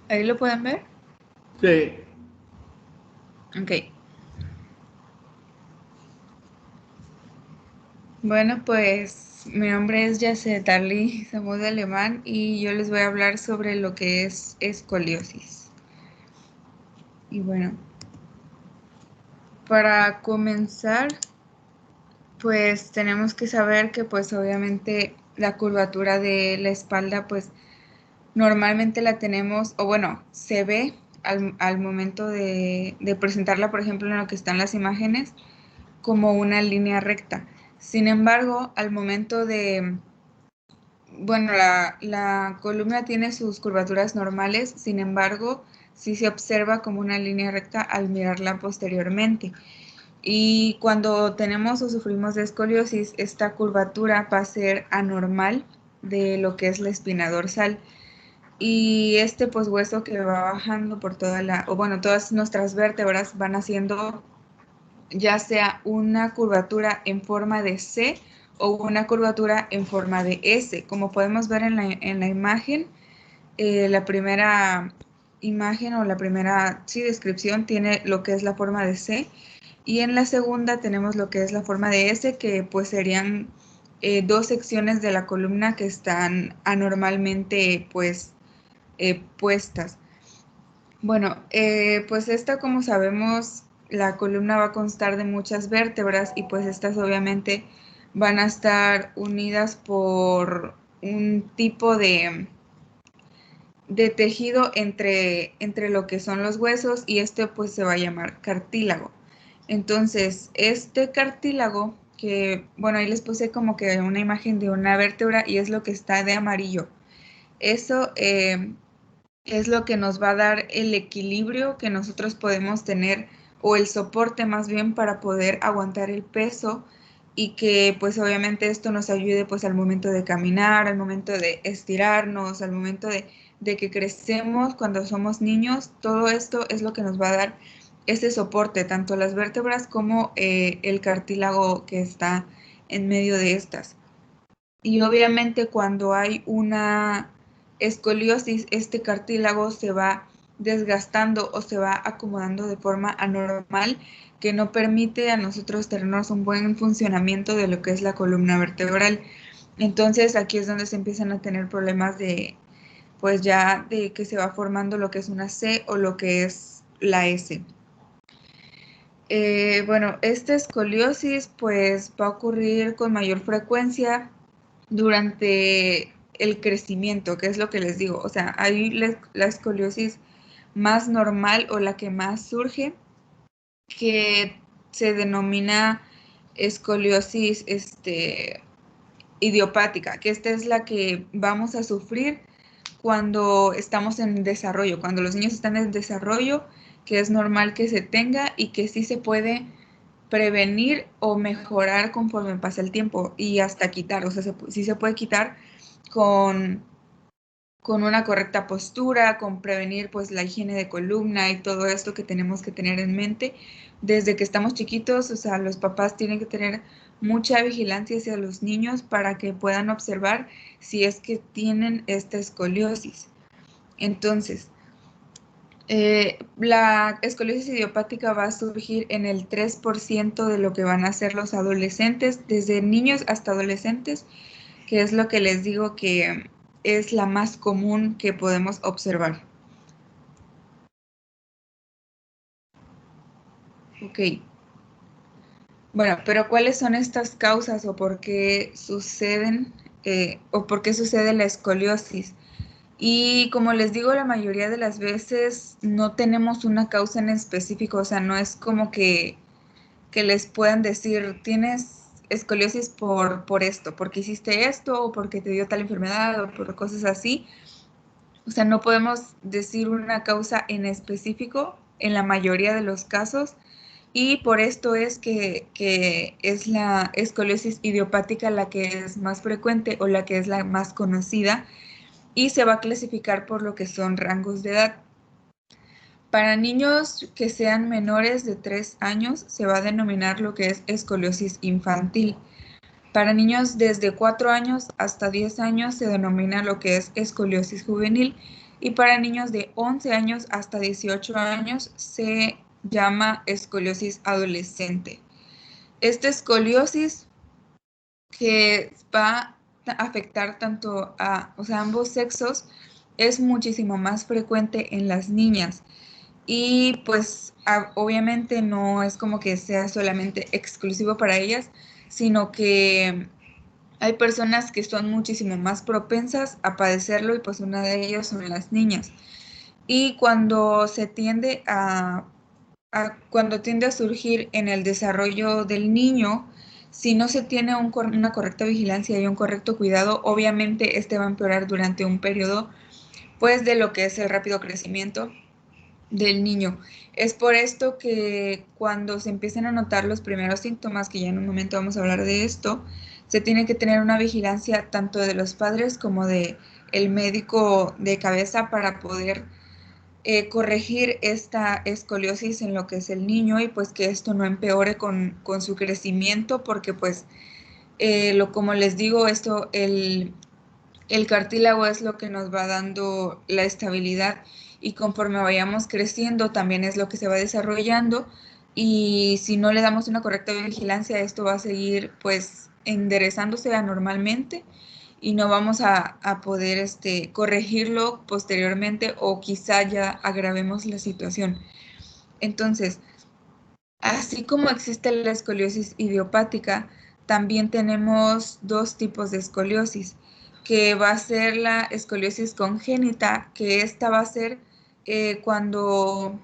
¿Ahí lo pueden ver? Sí. Ok. Bueno, pues mi nombre es Yacet Ali Samuel de Alemán y yo les voy a hablar sobre lo que es escoliosis. Y bueno, para comenzar, pues tenemos que saber que pues obviamente la curvatura de la espalda pues normalmente la tenemos, o bueno, se ve al momento de presentarla, por ejemplo, en lo que están las imágenes, como una línea recta. Sin embargo, al momento de, bueno, la columna tiene sus curvaturas normales, sin embargo, sí se observa como una línea recta al mirarla posteriormente. Y cuando tenemos o sufrimos de escoliosis, esta curvatura va a ser anormal de lo que es la espina dorsal. Y este pues hueso que va bajando por toda la, o bueno, todas nuestras vértebras van haciendo ya sea una curvatura en forma de C o una curvatura en forma de S. Como podemos ver en la imagen, la primera imagen o la primera descripción tiene lo que es la forma de C y en la segunda tenemos lo que es la forma de S, que pues serían dos secciones de la columna que están anormalmente pues puestas. Bueno, pues esta, como sabemos, la columna va a constar de muchas vértebras y pues estas obviamente van a estar unidas por un tipo de tejido entre lo que son los huesos y este pues se va a llamar cartílago. Entonces, este cartílago, que bueno, ahí les puse como que una imagen de una vértebra y es lo que está de amarillo. Eso es lo que nos va a dar el equilibrio que nosotros podemos tener o el soporte más bien para poder aguantar el peso y que pues obviamente esto nos ayude pues al momento de caminar, al momento de estirarnos, al momento de que crecemos cuando somos niños. Todo esto es lo que nos va a dar ese soporte, tanto las vértebras como el cartílago que está en medio de estas. Y obviamente cuando hay una escoliosis, este cartílago se va desgastando o se va acomodando de forma anormal que no permite a nosotros tener un buen funcionamiento de lo que es la columna vertebral. Entonces aquí es donde se empiezan a tener problemas de, pues ya de que se va formando lo que es una C o lo que es la S. Bueno, esta escoliosis pues va a ocurrir con mayor frecuencia durante el crecimiento, que es lo que les digo. O sea, hay la escoliosis más normal o la que más surge, que se denomina escoliosis idiopática, que esta es la que vamos a sufrir cuando estamos en desarrollo, cuando los niños están en desarrollo, que es normal que se tenga y que sí se puede prevenir o mejorar conforme pasa el tiempo y hasta quitar, o sea, sí se puede quitar con, con una correcta postura, con prevenir pues la higiene de columna y todo esto que tenemos que tener en mente desde que estamos chiquitos. O sea, los papás tienen que tener mucha vigilancia hacia los niños para que puedan observar si es que tienen esta escoliosis. Entonces, la escoliosis idiopática va a surgir en el 3% de lo que van a ser los adolescentes, desde niños hasta adolescentes, que es lo que les digo que es la más común que podemos observar. Ok. Bueno, pero ¿cuáles son estas causas o por qué suceden o por qué sucede la escoliosis? Y como les digo, la mayoría de las veces no tenemos una causa en específico, o sea, no es como que que les puedan decir, tienes escoliosis por esto, porque hiciste esto, o porque te dio tal enfermedad, o por cosas así. O sea, no podemos decir una causa en específico en la mayoría de los casos, y por esto es que es la escoliosis idiopática la que es más frecuente o la que es la más conocida, y se va a clasificar por lo que son rangos de edad. Para niños que sean menores de 3 años se va a denominar lo que es escoliosis infantil. Para niños desde 4 años hasta 10 años se denomina lo que es escoliosis juvenil, y para niños de 11 años hasta 18 años se llama escoliosis adolescente. Esta escoliosis que va a afectar tanto a, o sea, ambos sexos, es muchísimo más frecuente en las niñas. Y pues obviamente no es como que sea solamente exclusivo para ellas, sino que hay personas que son muchísimo más propensas a padecerlo, y pues una de ellas son las niñas. Y cuando se tiende cuando tiende a surgir en el desarrollo del niño, si no se tiene una correcta vigilancia y un correcto cuidado, obviamente este va a empeorar durante un periodo, pues, de lo que es el rápido crecimiento del niño. Es por esto que cuando se empiezan a notar los primeros síntomas, que ya en un momento vamos a hablar de esto, se tiene que tener una vigilancia tanto de los padres como de el médico de cabeza para poder corregir esta escoliosis en lo que es el niño, y pues que esto no empeore con su crecimiento, porque pues como les digo, el cartílago es lo que nos va dando la estabilidad, y conforme vayamos creciendo también es lo que se va desarrollando, y si no le damos una correcta vigilancia, esto va a seguir pues enderezándose anormalmente, y no vamos a poder corregirlo posteriormente, o quizá ya agravemos la situación. Entonces, así como existe la escoliosis idiopática, también tenemos dos tipos de escoliosis, que va a ser la escoliosis congénita, que esta va a ser cuando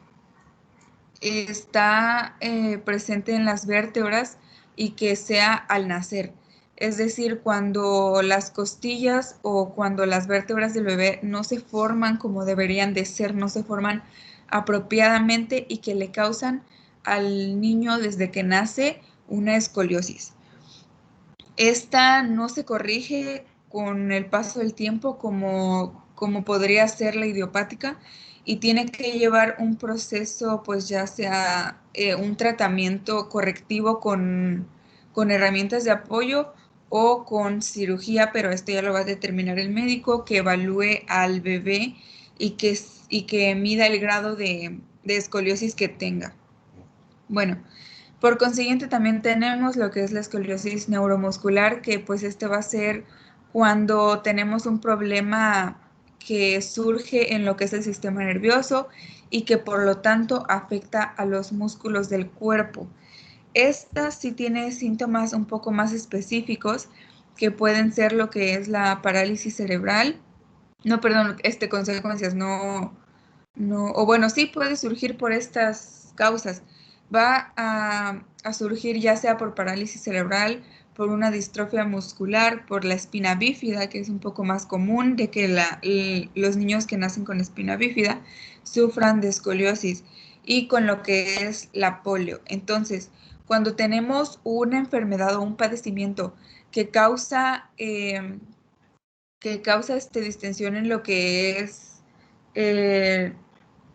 está presente en las vértebras y que sea al nacer. Es decir, cuando las costillas o cuando las vértebras del bebé no se forman como deberían de ser, no se forman apropiadamente, y que le causan al niño desde que nace una escoliosis. Esta no se corrige con el paso del tiempo como podría ser la idiopática, y tiene que llevar un proceso, pues ya sea un tratamiento correctivo con herramientas de apoyo o con cirugía, pero esto ya lo va a determinar el médico, que evalúe al bebé y que mida el grado de escoliosis que tenga. Bueno, por consiguiente, también tenemos lo que es la escoliosis neuromuscular, que pues va a ser cuando tenemos un problema que surge en lo que es el sistema nervioso, y que por lo tanto afecta a los músculos del cuerpo. Esta sí tiene síntomas un poco más específicos, que pueden ser lo que es la parálisis cerebral. No, perdón, consecuencias, no, o bueno, sí puede surgir por estas causas. Va a surgir ya sea por parálisis cerebral, por una distrofia muscular, por la espina bífida, que es un poco más común de que los niños que nacen con espina bífida sufran de escoliosis, y con lo que es la polio. Entonces, cuando tenemos una enfermedad o un padecimiento que causa, distensión en lo que es eh,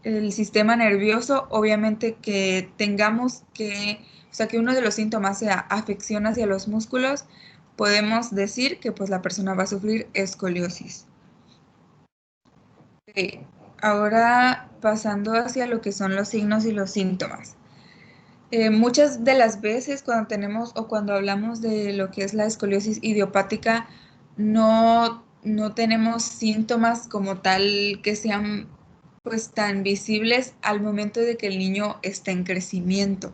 el sistema nervioso, obviamente que tengamos o sea, que uno de los síntomas sea afección hacia los músculos, podemos decir que pues la persona va a sufrir escoliosis. Ok, ahora pasando hacia lo que son los signos y los síntomas. Muchas de las veces cuando tenemos o cuando hablamos de lo que es la escoliosis idiopática, no tenemos síntomas como tal que sean pues tan visibles al momento de que el niño está en crecimiento.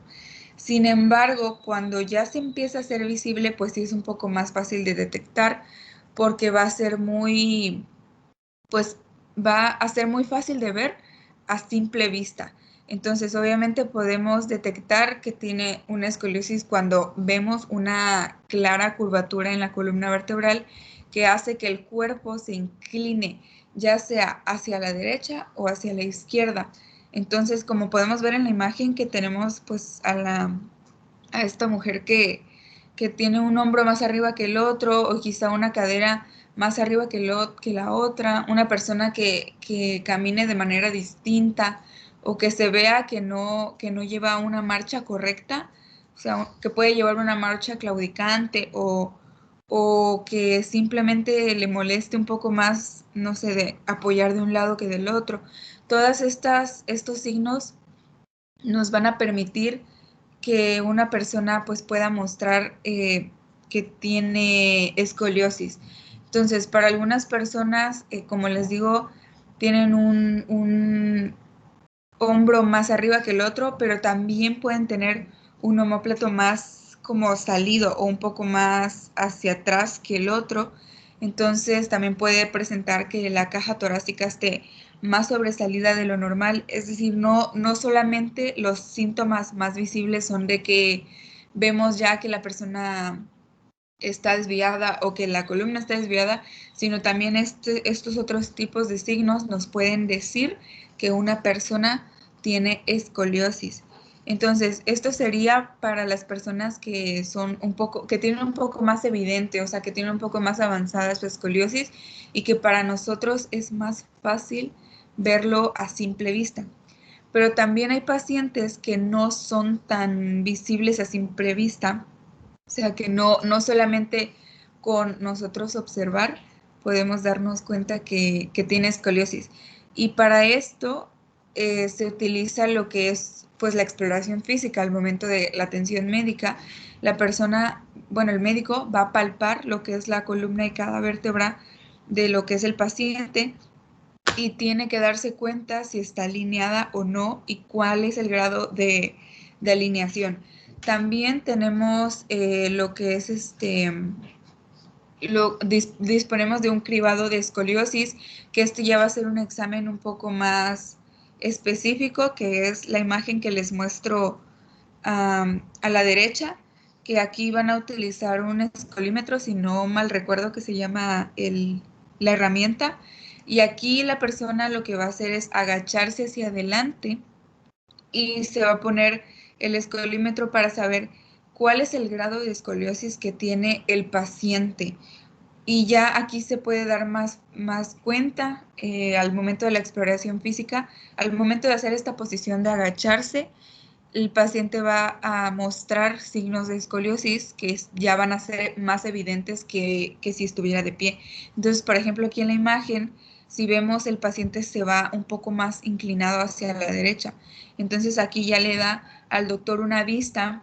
Sin embargo, cuando ya se empieza a ser visible, pues sí es un poco más fácil de detectar, porque pues va a ser muy fácil de ver a simple vista. Entonces, obviamente podemos detectar que tiene una escoliosis cuando vemos una clara curvatura en la columna vertebral que hace que el cuerpo se incline, ya sea hacia la derecha o hacia la izquierda. Entonces, como podemos ver en la imagen que tenemos pues a esta mujer que tiene un hombro más arriba que el otro, o quizá una cadera más arriba que la otra, una persona que camine de manera distinta, o que se vea que no lleva una marcha correcta, o sea, que puede llevar una marcha claudicante, o que simplemente le moleste un poco más, no sé, de apoyar de un lado que del otro. Todas estos signos nos van a permitir que una persona pues pueda mostrar que tiene escoliosis. Entonces, para algunas personas, como les digo, tienen un hombro más arriba que el otro, pero también pueden tener un omóplato más como salido o un poco más hacia atrás que el otro. Entonces también puede presentar que la caja torácica esté más sobresalida de lo normal. Es decir, no solamente los síntomas más visibles son de que vemos ya que la persona está desviada o que la columna está desviada, sino también estos otros tipos de signos nos pueden decir que una persona tiene escoliosis. Entonces, esto sería para las personas que son un poco, que tienen un poco más evidente, o sea, que tienen un poco más avanzada su escoliosis y que para nosotros es más fácil verlo a simple vista. Pero también hay pacientes que no son tan visibles a simple vista, o sea que no solamente con nosotros observar podemos darnos cuenta que tiene escoliosis. Y para esto se utiliza lo que es pues la exploración física al momento de la atención médica. La persona, bueno, el médico va a palpar lo que es la columna y cada vértebra de lo que es el paciente y tiene que darse cuenta si está alineada o no y cuál es el grado de alineación. También tenemos lo que es disponemos de un cribado de escoliosis, que este ya va a ser un examen un poco más específico, que es la imagen que les muestro a la derecha, que aquí van a utilizar un escolímetro, si no mal recuerdo que se llama la herramienta, y aquí la persona lo que va a hacer es agacharse hacia adelante y se va a poner el escolímetro para saber cuál es el grado de escoliosis que tiene el paciente. Y ya aquí se puede dar más cuenta al momento de la exploración física, al momento de hacer esta posición de agacharse, el paciente va a mostrar signos de escoliosis que ya van a ser más evidentes que si estuviera de pie. Entonces, por ejemplo, aquí en la imagen, si vemos el paciente se va un poco más inclinado hacia la derecha. Entonces, aquí ya le da al doctor una vista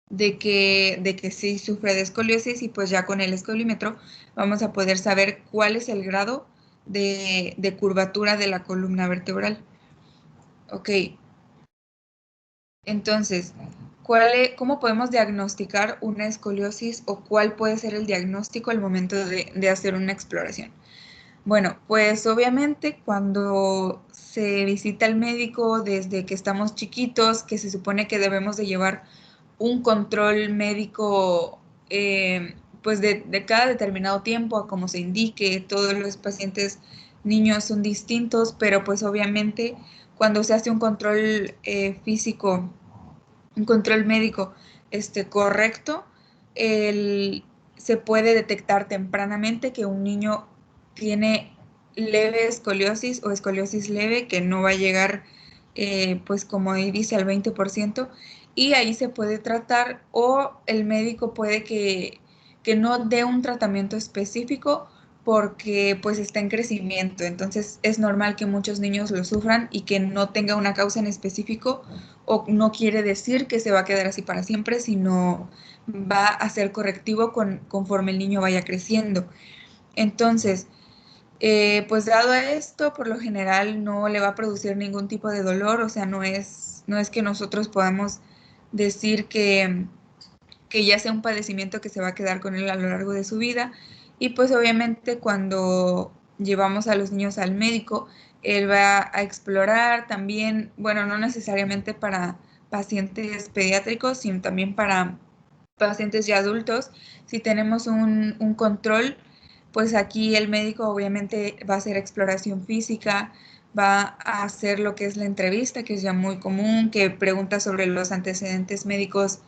de que sí sufre de escoliosis y pues ya con el escolímetro vamos a poder saber cuál es el grado de curvatura de la columna vertebral. Ok, entonces, ¿cómo podemos diagnosticar una escoliosis o cuál puede ser el diagnóstico al momento de hacer una exploración? Bueno, pues obviamente cuando se visita al médico desde que estamos chiquitos, que se supone que debemos de llevar un control médico pues de cada determinado tiempo, a como se indique, todos los pacientes niños son distintos, pero pues obviamente cuando se hace un control físico, un control médico correcto, se puede detectar tempranamente que un niño tiene leve escoliosis o escoliosis leve que no va a llegar, pues como ahí dice, al 20%, y ahí se puede tratar o el médico puede que no dé un tratamiento específico porque pues está en crecimiento. Entonces es normal que muchos niños lo sufran y que no tenga una causa en específico, o no quiere decir que se va a quedar así para siempre, sino va a ser correctivo conforme el niño vaya creciendo. Entonces, pues dado esto, por lo general no le va a producir ningún tipo de dolor, o sea, no es que nosotros podamos decir que ya sea un padecimiento que se va a quedar con él a lo largo de su vida. Y pues obviamente cuando llevamos a los niños al médico, Él va a explorar también, bueno, no necesariamente para pacientes pediátricos, sino también para pacientes ya adultos. Si tenemos un control, pues aquí el médico obviamente va a hacer exploración física, va a hacer lo que es la entrevista, que es ya muy común, que pregunta sobre los antecedentes médicos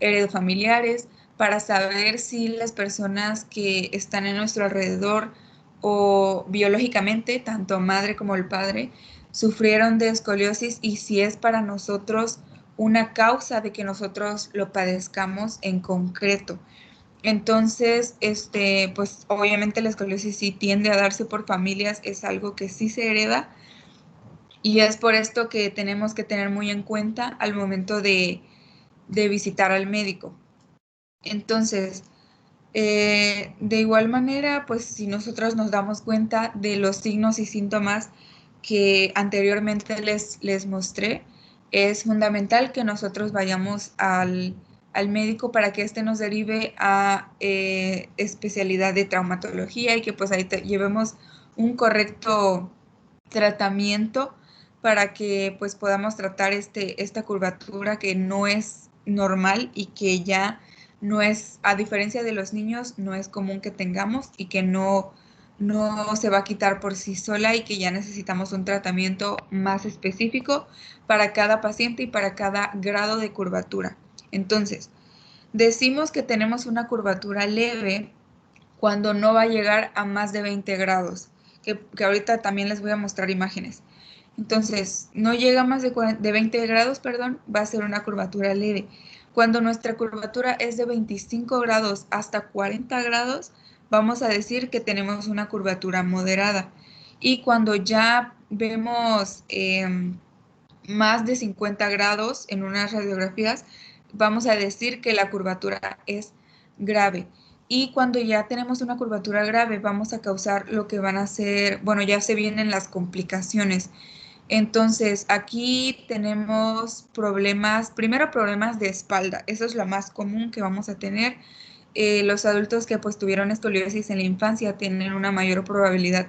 heredofamiliares, para saber si las personas que están en nuestro alrededor o biológicamente, tanto madre como el padre, sufrieron de escoliosis y si es para nosotros una causa de que nosotros lo padezcamos en concreto. Entonces, pues obviamente la escoliosis sí tiende a darse por familias, es algo que sí se hereda y es por esto que tenemos que tener muy en cuenta al momento de visitar al médico. Entonces, de igual manera, pues si nosotros nos damos cuenta de los signos y síntomas que anteriormente les mostré, es fundamental que nosotros vayamos al médico para que éste nos derive a especialidad de traumatología y que pues ahí llevemos un correcto tratamiento para que pues podamos tratar esta curvatura que no es normal y que ya no es, a diferencia de los niños, no es común que tengamos y que no se va a quitar por sí sola y que ya necesitamos un tratamiento más específico para cada paciente y para cada grado de curvatura. Entonces, decimos que tenemos una curvatura leve cuando no va a llegar a más de 20 grados, que ahorita también les voy a mostrar imágenes. Entonces, no llega a más de 20 grados, perdón, va a ser una curvatura leve. Cuando nuestra curvatura es de 25 grados hasta 40 grados, vamos a decir que tenemos una curvatura moderada. Y cuando ya vemos más de 50 grados en unas radiografías, vamos a decir que la curvatura es grave. Y cuando ya tenemos una curvatura grave, vamos a causar lo que van a ser, bueno, ya se vienen las complicaciones. Entonces, aquí tenemos problemas, primero problemas de espalda, eso es lo más común que vamos a tener. Los adultos que pues tuvieron escoliosis en la infancia tienen una mayor probabilidad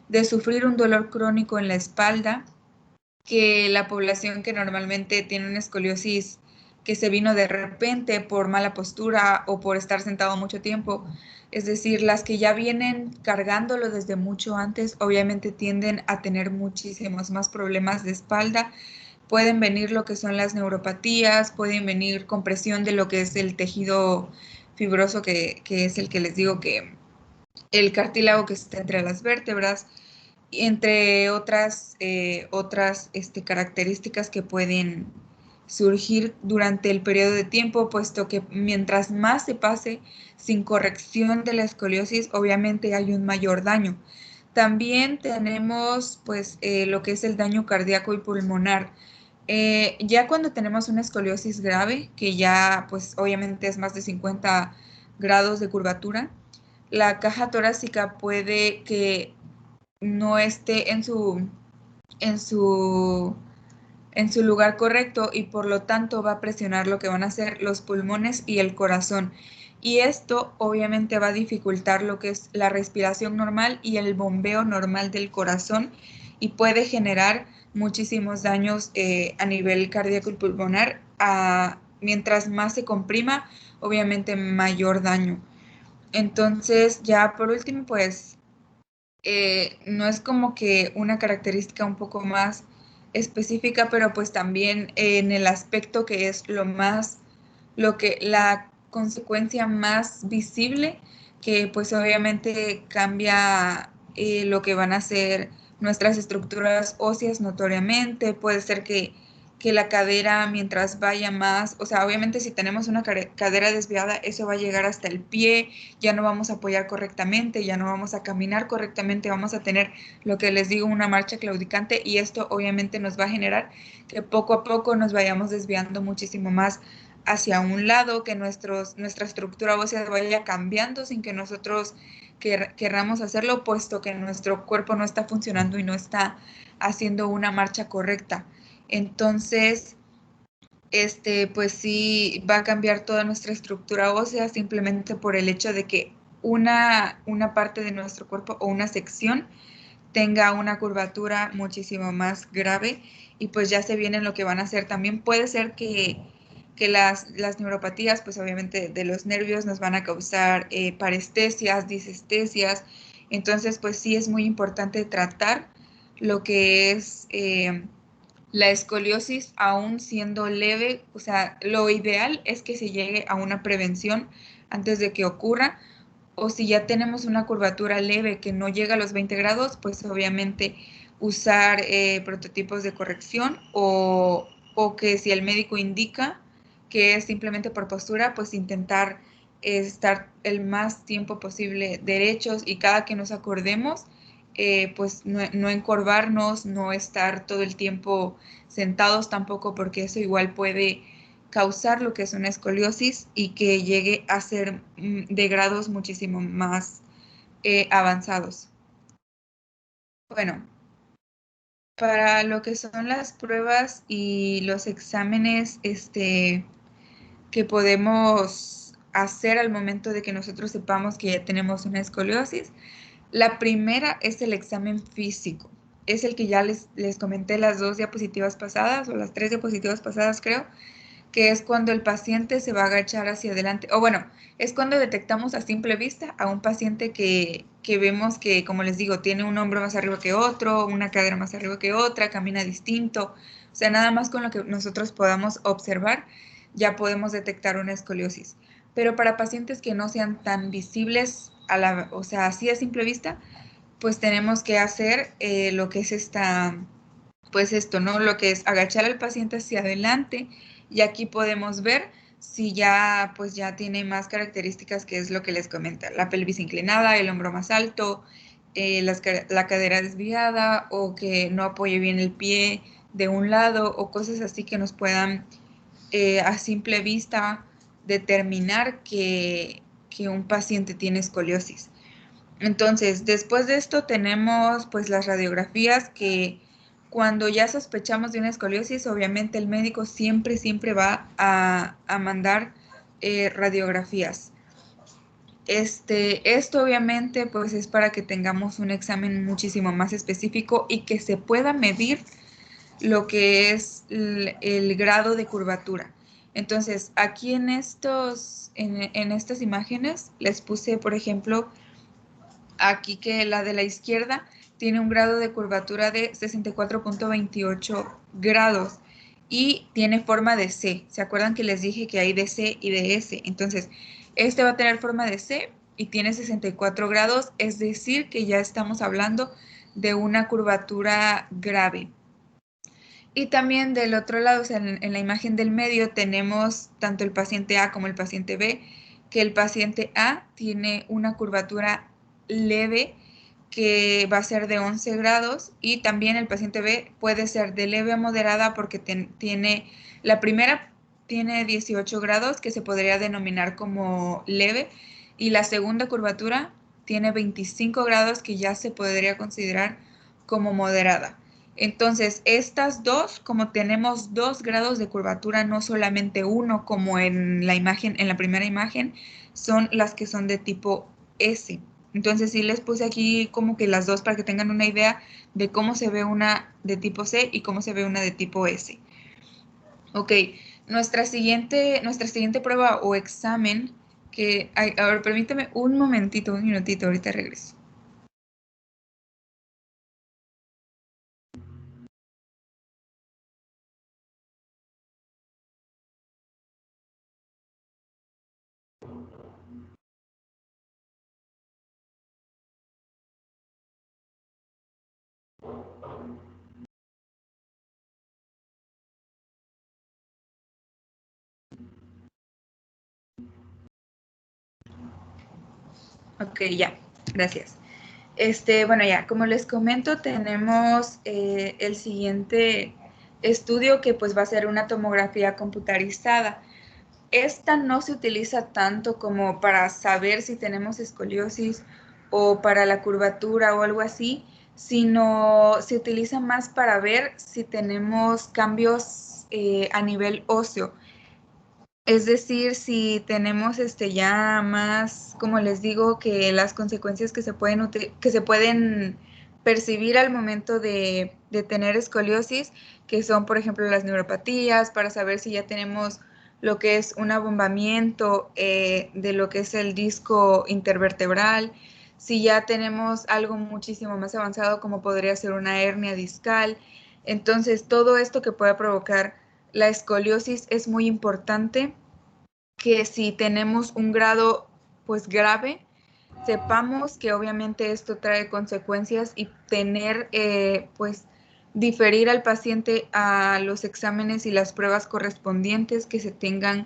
de sufrir un dolor crónico en la espalda que la población que normalmente tiene una escoliosis que se vino de repente por mala postura o por estar sentado mucho tiempo. Es decir, las que ya vienen cargándolo desde mucho antes, obviamente tienden a tener muchísimos más problemas de espalda. Pueden venir lo que son las neuropatías, pueden venir compresión de lo que es el tejido fibroso, que es el que les digo que el cartílago que está entre las vértebras, entre otras características que pueden surgir durante el periodo de tiempo, puesto que mientras más se pase sin corrección de la escoliosis, obviamente hay un mayor daño. También tenemos pues lo que es el daño cardíaco y pulmonar. Ya cuando tenemos una escoliosis grave, que ya pues obviamente es más de 50 grados de curvatura, la caja torácica puede que no esté en su, en su lugar correcto y por lo tanto va a presionar lo que van a hacer los pulmones y el corazón. Y esto obviamente va a dificultar lo que es la respiración normal y el bombeo normal del corazón y puede generar muchísimos daños a nivel cardíaco y pulmonar. Mientras más se comprima, obviamente mayor daño. Entonces, ya por último, pues no es como que una característica un poco más específica, pero pues también en el aspecto que es la consecuencia más visible, que pues obviamente cambia lo que van a ser nuestras estructuras óseas notoriamente, puede ser que la cadera mientras vaya más, o sea, obviamente si tenemos una cadera desviada, eso va a llegar hasta el pie, ya no vamos a apoyar correctamente, ya no vamos a caminar correctamente, vamos a tener lo que les digo, una marcha claudicante y esto obviamente nos va a generar que poco a poco nos vayamos desviando muchísimo más hacia un lado, que nuestra estructura ósea vaya cambiando sin que nosotros querramos hacerlo, puesto que nuestro cuerpo no está funcionando y no está haciendo una marcha correcta. Entonces, pues sí va a cambiar toda nuestra estructura ósea simplemente por el hecho de que una parte de nuestro cuerpo o una sección tenga una curvatura muchísimo más grave y pues ya se viene lo que van a hacer. También puede ser que las neuropatías, pues obviamente de los nervios nos van a causar parestesias, disestesias. Entonces, pues sí es muy importante tratar lo que es la escoliosis aún siendo leve. O sea, lo ideal es que se llegue a una prevención antes de que ocurra, o si ya tenemos una curvatura leve que no llega a los 20 grados, pues obviamente usar prototipos de corrección o que si el médico indica que es simplemente por postura, pues intentar estar el más tiempo posible derechos y cada que nos acordemos, pues no encorvarnos, no estar todo el tiempo sentados tampoco, porque eso igual puede causar lo que es una escoliosis y que llegue a ser de grados muchísimo más avanzados. Bueno, para lo que son las pruebas y los exámenes que podemos hacer al momento de que nosotros sepamos que ya tenemos una escoliosis, la primera es el examen físico. Es el que ya les comenté las 2 diapositivas pasadas o las 3 diapositivas pasadas, creo, que es cuando el paciente se va a agachar hacia adelante, o bueno, es cuando detectamos a simple vista a un paciente que vemos que, como les digo, tiene un hombro más arriba que otro, una cadera más arriba que otra, camina distinto. O sea, nada más con lo que nosotros podamos observar, ya podemos detectar una escoliosis. Pero para pacientes que no sean tan visibles, o sea, así a simple vista, pues tenemos que hacer lo que es pues esto, ¿no? Lo que es agachar al paciente hacia adelante y aquí podemos ver si ya, pues ya tiene más características, que es lo que les comenta, la pelvis inclinada, el hombro más alto, la cadera desviada o que no apoye bien el pie de un lado o cosas así que nos puedan a simple vista determinar que un paciente tiene escoliosis. Entonces, después de esto tenemos pues las radiografías que cuando ya sospechamos de una escoliosis, obviamente el médico siempre va a mandar radiografías. Esto obviamente pues es para que tengamos un examen muchísimo más específico y que se pueda medir lo que es el grado de curvatura. Entonces, aquí en estas imágenes les puse, por ejemplo, aquí que la de la izquierda tiene un grado de curvatura de 64.28 grados y tiene forma de C. ¿Se acuerdan que les dije que hay de C y de S? Entonces, este va a tener forma de C y tiene 64 grados, es decir, que ya estamos hablando de una curvatura grave. Y también del otro lado, o sea, en la imagen del medio tenemos tanto el paciente A como el paciente B, que el paciente A tiene una curvatura leve que va a ser de 11 grados y también el paciente B puede ser de leve a moderada porque la primera tiene 18 grados que se podría denominar como leve y la segunda curvatura tiene 25 grados que ya se podría considerar como moderada. Entonces, estas dos, como tenemos 2 grados de curvatura, no solamente uno, como en la imagen, en la primera imagen, son las que son de tipo S. Entonces, sí les puse aquí como que las dos para que tengan una idea de cómo se ve una de tipo C y cómo se ve una de tipo S. Ok, nuestra siguiente prueba o examen, a ver, permíteme un momentito, un minutito, ahorita regreso. Ok, ya, gracias. Bueno, ya, como les comento, tenemos el siguiente estudio que pues va a ser una tomografía computarizada. Esta no se utiliza tanto como para saber si tenemos escoliosis o para la curvatura o algo así, sino se utiliza más para ver si tenemos cambios a nivel óseo. Es decir, si tenemos ya más, como les digo, que las consecuencias que se pueden percibir al momento de tener escoliosis, que son, por ejemplo, las neuropatías, para saber si ya tenemos lo que es un abombamiento de lo que es el disco intervertebral, si ya tenemos algo muchísimo más avanzado como podría ser una hernia discal. Entonces, todo esto que pueda provocar la escoliosis es muy importante, que si tenemos un grado pues grave, sepamos que obviamente esto trae consecuencias y tener pues diferir al paciente a los exámenes y las pruebas correspondientes que se tengan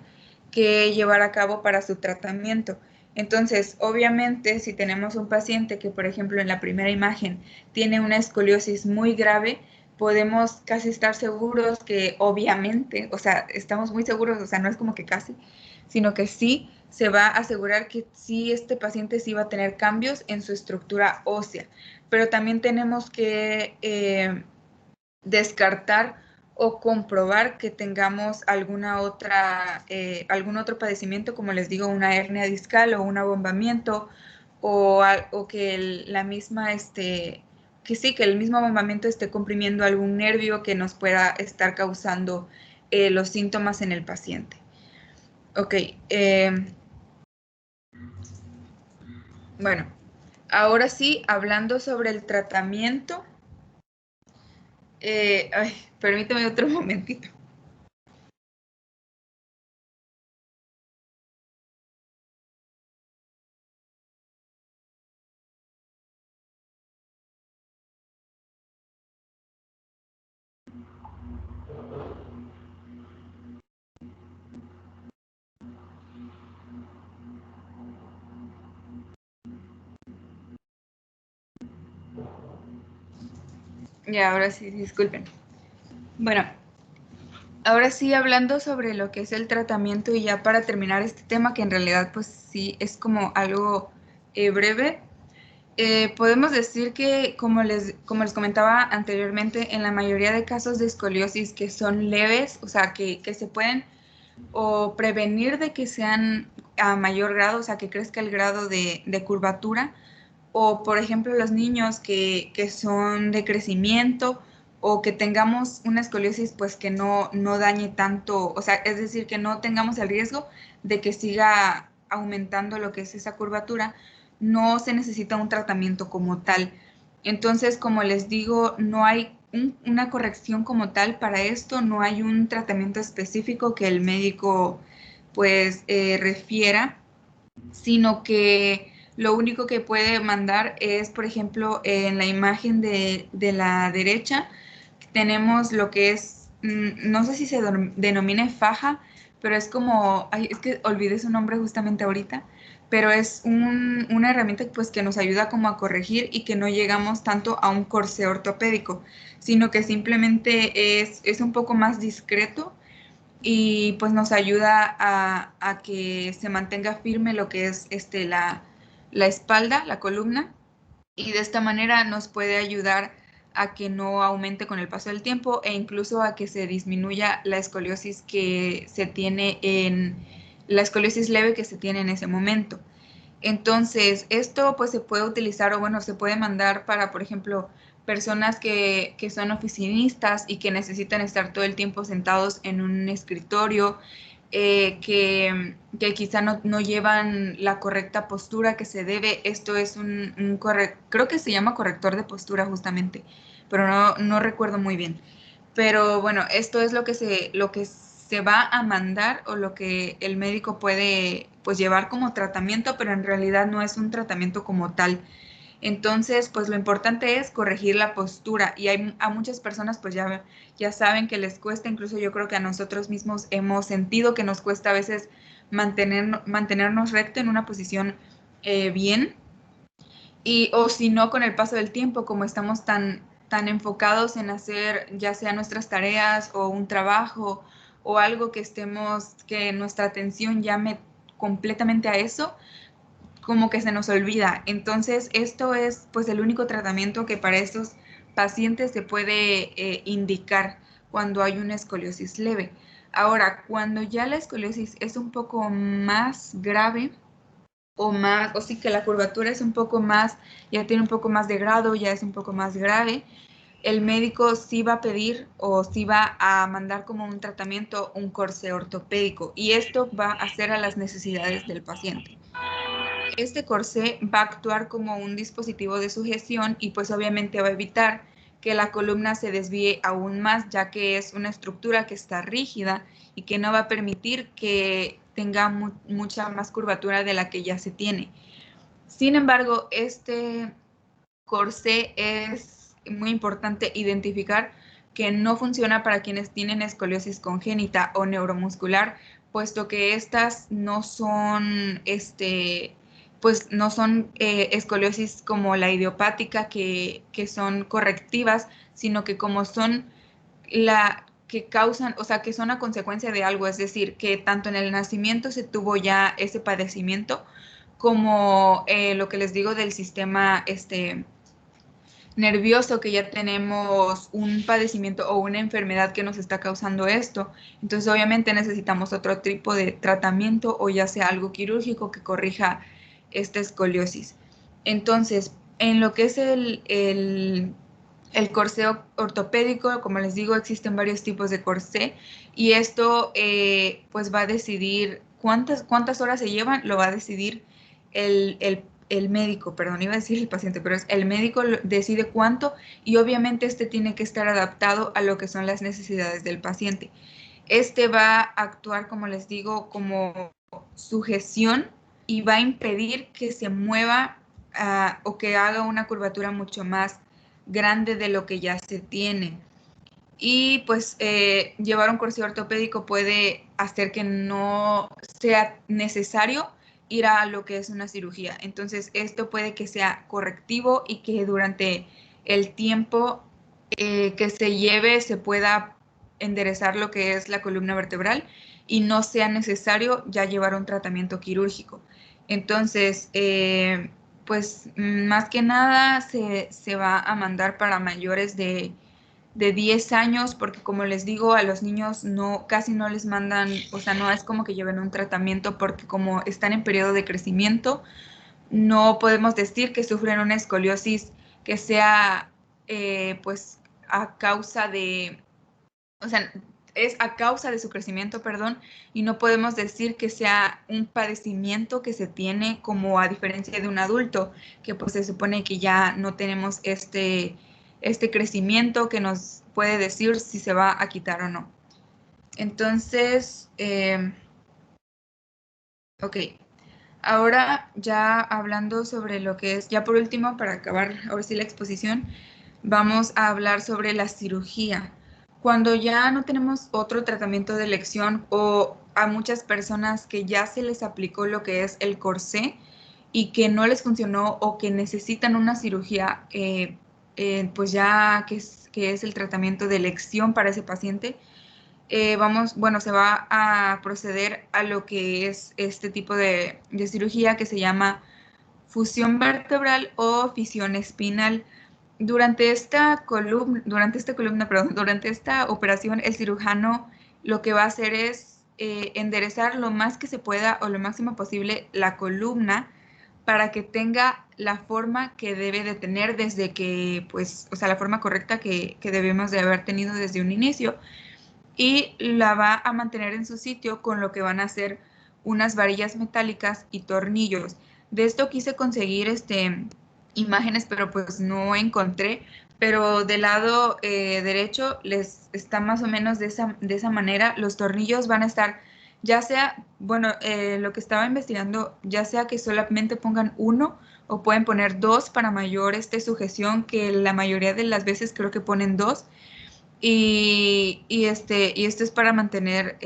que llevar a cabo para su tratamiento. Entonces, obviamente, si tenemos un paciente que, por ejemplo, en la primera imagen tiene una escoliosis muy grave, podemos casi estar seguros que obviamente, o sea, estamos muy seguros, o sea, no es como que casi, sino que sí se va a asegurar que sí este paciente sí va a tener cambios en su estructura ósea. Pero también tenemos que descartar o comprobar que tengamos algún otro padecimiento, como les digo, una hernia discal o un abombamiento, o que la misma, que sí, que el mismo abombamiento esté comprimiendo algún nervio que nos pueda estar causando los síntomas en el paciente. Ok, bueno, ahora sí, hablando sobre el tratamiento, ay, permíteme otro momentito. Ya, ahora sí, disculpen. Bueno, ahora sí, hablando sobre lo que es el tratamiento y ya para terminar este tema, que en realidad pues sí es como algo breve, podemos decir que como les comentaba anteriormente, en la mayoría de casos de escoliosis que son leves, o sea, que se pueden o prevenir de que sean a mayor grado, o sea, que crezca el grado de curvatura, o por ejemplo los niños que son de crecimiento o que tengamos una escoliosis pues que no dañe tanto, o sea, es decir, que no tengamos el riesgo de que siga aumentando lo que es esa curvatura, no se necesita un tratamiento como tal. Entonces, como les digo, no hay una corrección como tal para esto, no hay un tratamiento específico que el médico pues refiera, sino que lo único que puede mandar es, por ejemplo, en la imagen de la derecha, tenemos lo que es, no sé si se denomina faja, pero es como, ay, es que olvidé su nombre justamente ahorita, pero es una herramienta pues que nos ayuda como a corregir y que no llegamos tanto a un corsé ortopédico, sino que simplemente es un poco más discreto y pues nos ayuda a que se mantenga firme lo que es la espalda, la columna, y de esta manera nos puede ayudar a que no aumente con el paso del tiempo e incluso a que se disminuya la escoliosis que se tiene la escoliosis leve que se tiene en ese momento. Entonces, esto pues se puede utilizar o bueno, se puede mandar para, por ejemplo, personas que son oficinistas y que necesitan estar todo el tiempo sentados en un escritorio, que quizá no llevan la correcta postura que se debe. Esto es creo que se llama corrector de postura justamente, pero no recuerdo muy bien. Pero bueno, esto es lo que se va a mandar o lo que el médico puede pues llevar como tratamiento, pero en realidad no es un tratamiento como tal. Entonces, pues lo importante es corregir la postura y a muchas personas pues ya saben que les cuesta, incluso yo creo que a nosotros mismos hemos sentido que nos cuesta a veces mantenernos recto en una posición bien, y o si no, con el paso del tiempo, como estamos tan enfocados en hacer ya sea nuestras tareas o un trabajo o algo que nuestra atención llame completamente a eso, como que se nos olvida. Entonces, esto es pues el único tratamiento que para estos pacientes se puede indicar cuando hay una escoliosis leve. Ahora, cuando ya la escoliosis es un poco más grave, o más, o sí que la curvatura es un poco más, ya tiene un poco más de grado, ya es un poco más grave, el médico sí va a pedir o sí va a mandar como un tratamiento un corsé ortopédico y esto va a ser a las necesidades del paciente. Este corsé va a actuar como un dispositivo de sujeción y pues obviamente va a evitar que la columna se desvíe aún más, ya que es una estructura que está rígida y que no va a permitir que tenga mucha más curvatura de la que ya se tiene. Sin embargo, este corsé es muy importante identificar que no funciona para quienes tienen escoliosis congénita o neuromuscular, puesto que estas no son, pues no son escoliosis como la idiopática, que son correctivas, sino que como son la que causan, o sea, que son a consecuencia de algo, es decir, que tanto en el nacimiento se tuvo ya ese padecimiento, como lo que les digo del sistema, nervioso, que ya tenemos un padecimiento o una enfermedad que nos está causando esto. Entonces, obviamente necesitamos otro tipo de tratamiento o ya sea algo quirúrgico que corrija esta escoliosis. Entonces, en lo que es el corsé ortopédico, como les digo, existen varios tipos de corsé y esto pues va a decidir cuántas horas se llevan, lo va a decidir el médico, perdón, iba a decir el paciente, pero es el médico decide cuánto y obviamente este tiene que estar adaptado a lo que son las necesidades del paciente. Este va a actuar, como les digo, como sujeción y va a impedir que se mueva o que haga una curvatura mucho más grande de lo que ya se tiene. Y pues llevar un corsé ortopédico puede hacer que no sea necesario ir a lo que es una cirugía. Entonces, esto puede que sea correctivo y que durante el tiempo que se lleve se pueda enderezar lo que es la columna vertebral y no sea necesario ya llevar un tratamiento quirúrgico. Entonces, pues más que nada se va a mandar para mayores de 10 años, porque como les digo, a los niños no, casi no les mandan, o sea, no es como que lleven un tratamiento porque como están en periodo de crecimiento, no podemos decir que sufren una escoliosis que sea pues a causa de, o sea, es a causa de su crecimiento, perdón, y no podemos decir que sea un padecimiento que se tiene como a diferencia de un adulto, que pues se supone que ya no tenemos este crecimiento que nos puede decir si se va a quitar o no. Entonces, ok, ahora ya hablando sobre lo que es, ya por último, para acabar ahora sí la exposición, vamos a hablar sobre la cirugía. Cuando ya no tenemos otro tratamiento de elección o a muchas personas que ya se les aplicó lo que es el corsé y que no les funcionó o que necesitan una cirugía, pues ya que es el tratamiento de elección para ese paciente, bueno, se va a proceder a lo que es este tipo de cirugía que se llama fusión vertebral o fisión espinal. Durante esta operación, el cirujano lo que va a hacer es enderezar lo más que se pueda o lo máximo posible la columna para que tenga la forma que debe de tener desde que, pues, o sea, la forma correcta que debemos de haber tenido desde un inicio y la va a mantener en su sitio con lo que van a ser unas varillas metálicas y tornillos. De esto quise conseguir imágenes, pero pues no encontré. Pero del lado derecho les está más o menos de esa manera. Los tornillos van a estar, ya sea, bueno, lo que estaba investigando, ya sea que solamente pongan uno o pueden poner dos para mayor sujeción, que la mayoría de las veces creo que ponen dos y esto es para mantener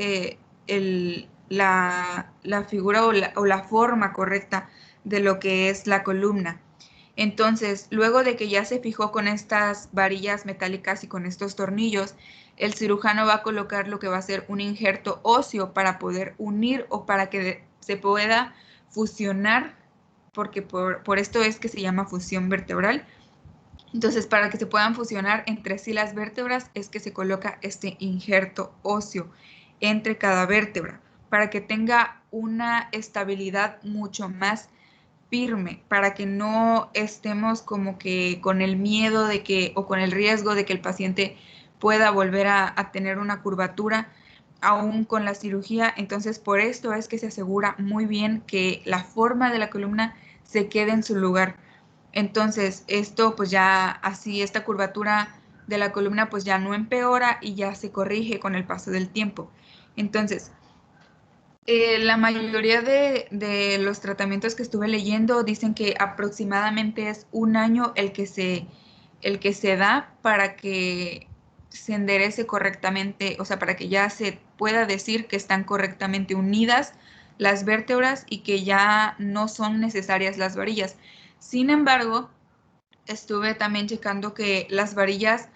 la figura o la forma correcta de lo que es la columna. Entonces, luego de que ya se fijó con estas varillas metálicas y con estos tornillos, el cirujano va a colocar lo que va a ser un injerto óseo para poder unir o para que se pueda fusionar, porque por esto es que se llama fusión vertebral. Entonces, para que se puedan fusionar entre sí las vértebras es que se coloca este injerto óseo entre cada vértebra, para que tenga una estabilidad mucho más firme, para que no estemos como que con el miedo de que, o con el riesgo de que el paciente pueda volver a tener una curvatura aún con la cirugía. Entonces, por esto es que se asegura muy bien que la forma de la columna se quede en su lugar. Entonces, esto pues ya así, esta curvatura de la columna pues ya no empeora y ya se corrige con el paso del tiempo. Entonces, la mayoría de los tratamientos que estuve leyendo dicen que aproximadamente es un año el que se da para que se enderece correctamente, o sea, para que ya se pueda decir que están correctamente unidas las vértebras y que ya no son necesarias las varillas. Sin embargo, estuve también checando que las varillas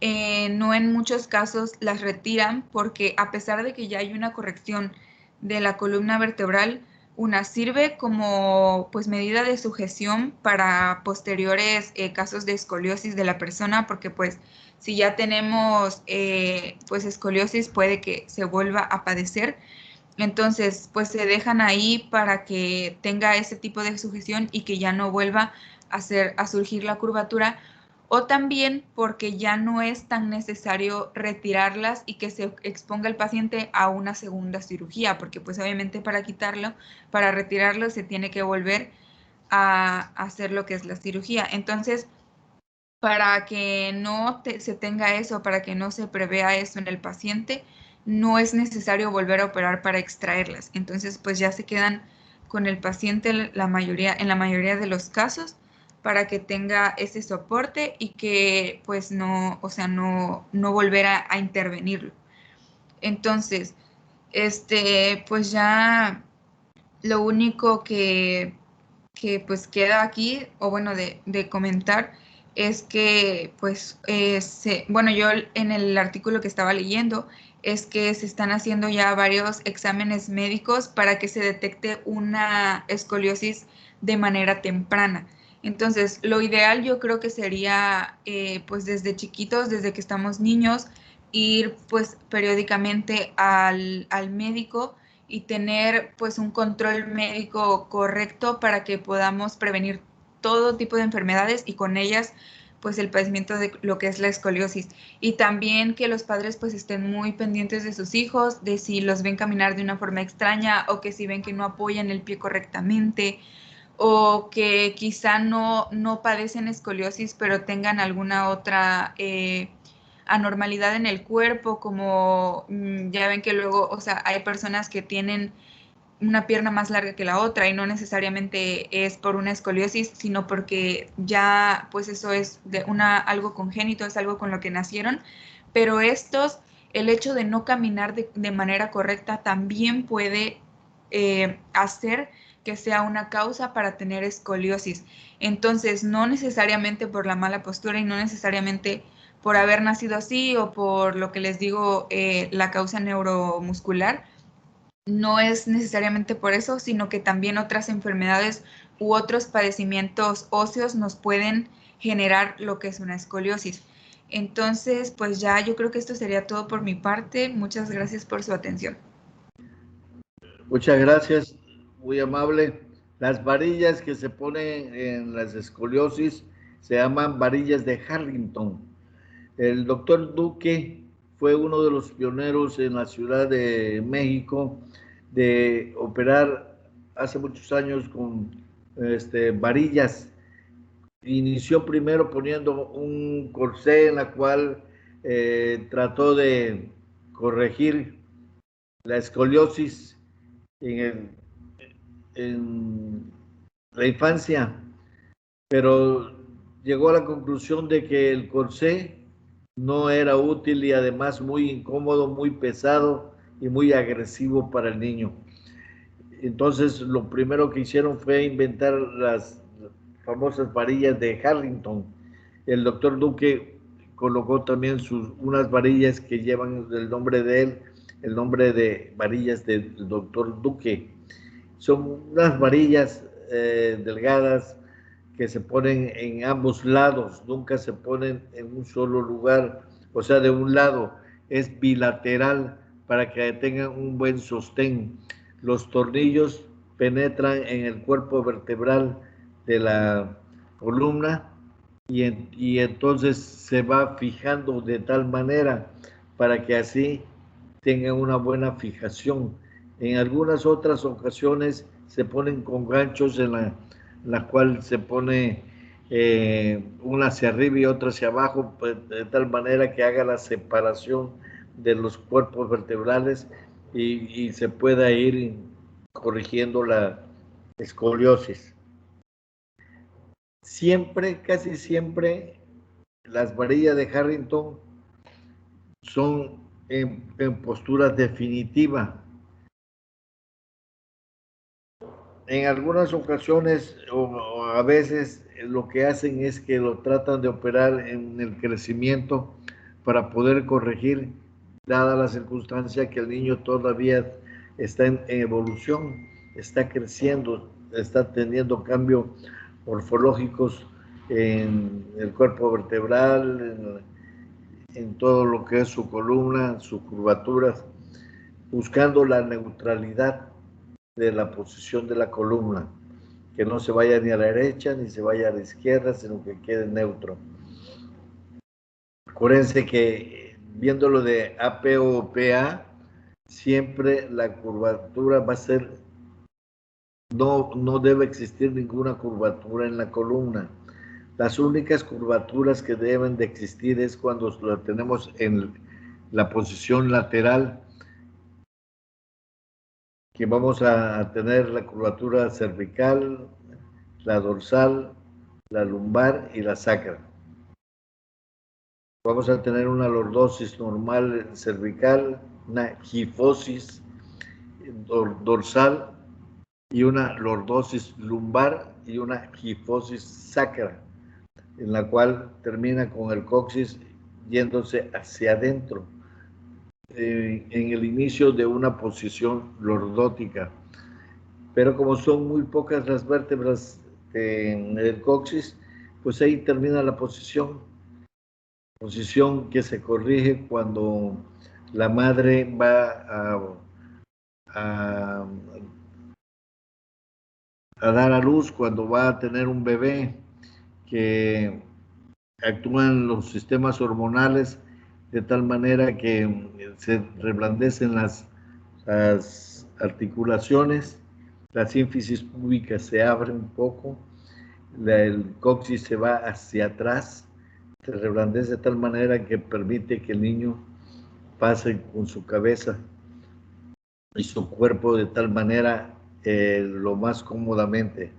no en muchos casos las retiran porque a pesar de que ya hay una corrección de la columna vertebral, una sirve como pues medida de sujeción para posteriores casos de escoliosis de la persona, porque pues si ya tenemos pues escoliosis puede que se vuelva a padecer. Entonces, pues se dejan ahí para que tenga ese tipo de sujeción y que ya no vuelva a surgir la curvatura, o también porque ya no es tan necesario retirarlas y que se exponga el paciente a una segunda cirugía, porque pues obviamente para quitarlo, para retirarlo se tiene que volver a hacer lo que es la cirugía. Entonces, para que no se tenga eso, para que no se prevea eso en el paciente, no es necesario volver a operar para extraerlas. Entonces, pues ya se quedan con el paciente la mayoría, en la mayoría de los casos para que tenga ese soporte y que pues no, o sea, no volver a intervenirlo. Entonces, pues ya lo único que pues queda aquí, o bueno, de comentar, es que pues, bueno, yo en el artículo que estaba leyendo, es que se están haciendo ya varios exámenes médicos para que se detecte una escoliosis de manera temprana. Entonces, lo ideal yo creo que sería, pues desde chiquitos, desde que estamos niños, ir pues periódicamente al médico y tener pues un control médico correcto para que podamos prevenir todo tipo de enfermedades y con ellas pues el padecimiento de lo que es la escoliosis. Y también que los padres pues estén muy pendientes de sus hijos, de si los ven caminar de una forma extraña o que si ven que no apoyan el pie correctamente o que quizá no padecen escoliosis pero tengan alguna otra anormalidad en el cuerpo, como ya ven que luego, o sea, hay personas que tienen una pierna más larga que la otra y no necesariamente es por una escoliosis, sino porque ya pues eso es algo congénito, es algo con lo que nacieron, pero el hecho de no caminar de manera correcta también puede hacer que sea una causa para tener escoliosis. Entonces, no necesariamente por la mala postura y no necesariamente por haber nacido así o por lo que les digo, la causa neuromuscular, no es necesariamente por eso, sino que también otras enfermedades u otros padecimientos óseos nos pueden generar lo que es una escoliosis. Entonces, pues ya yo creo que esto sería todo por mi parte. Muchas gracias por su atención. Muchas gracias, muy amable. Las varillas que se ponen en las escoliosis se llaman varillas de Harrington. El doctor Duque fue uno de los pioneros en la Ciudad de México de operar hace muchos años con varillas. Inició primero poniendo un corsé en la cual trató de corregir la escoliosis en, el, en la infancia, pero llegó a la conclusión de que el corsé no era útil y además muy incómodo, muy pesado y muy agresivo para el niño. Entonces, lo primero que hicieron fue inventar las famosas varillas de Harrington. El doctor Duque colocó también unas varillas que llevan el nombre de él, el nombre de varillas del doctor Duque. Son unas varillas delgadas que se ponen en ambos lados, nunca se ponen en un solo lugar, o sea, de un lado, es bilateral para que tengan un buen sostén. Los tornillos penetran en el cuerpo vertebral de la columna y entonces se va fijando de tal manera para que así tenga una buena fijación. En algunas otras ocasiones se ponen con ganchos en la cual se pone una hacia arriba y otra hacia abajo, pues, de tal manera que haga la separación de los cuerpos vertebrales y se pueda ir corrigiendo la escoliosis. Siempre, casi siempre, las varillas de Harrington son en postura definitiva. En algunas ocasiones o a veces lo que hacen es que lo tratan de operar en el crecimiento para poder corregir, dada la circunstancia que el niño todavía está en evolución, está creciendo, está teniendo cambios morfológicos en el cuerpo vertebral, en todo lo que es su columna, sus curvaturas, buscando la neutralidad de la posición de la columna, que no se vaya ni a la derecha ni se vaya a la izquierda, sino que quede neutro. Acuérdense que viéndolo de AP o PA, siempre la curvatura va a ser, no debe existir ninguna curvatura en la columna. Las únicas curvaturas que deben de existir es cuando la tenemos en la posición lateral, que vamos a tener la curvatura cervical, la dorsal, la lumbar y la sacra. Vamos a tener una lordosis normal cervical, una gifosis dorsal y una lordosis lumbar y una gifosis sacra, en la cual termina con el coxis yéndose hacia adentro, en el inicio de una posición lordótica. Pero como son muy pocas las vértebras en el coxis, pues ahí termina la posición que se corrige cuando la madre va a dar a luz, cuando va a tener un bebé, que actúan los sistemas hormonales de tal manera que se reblandecen las articulaciones, la sínfisis púbica se abre un poco, el coxis se va hacia atrás, se reblandece de tal manera que permite que el niño pase con su cabeza y su cuerpo de tal manera lo más cómodamente.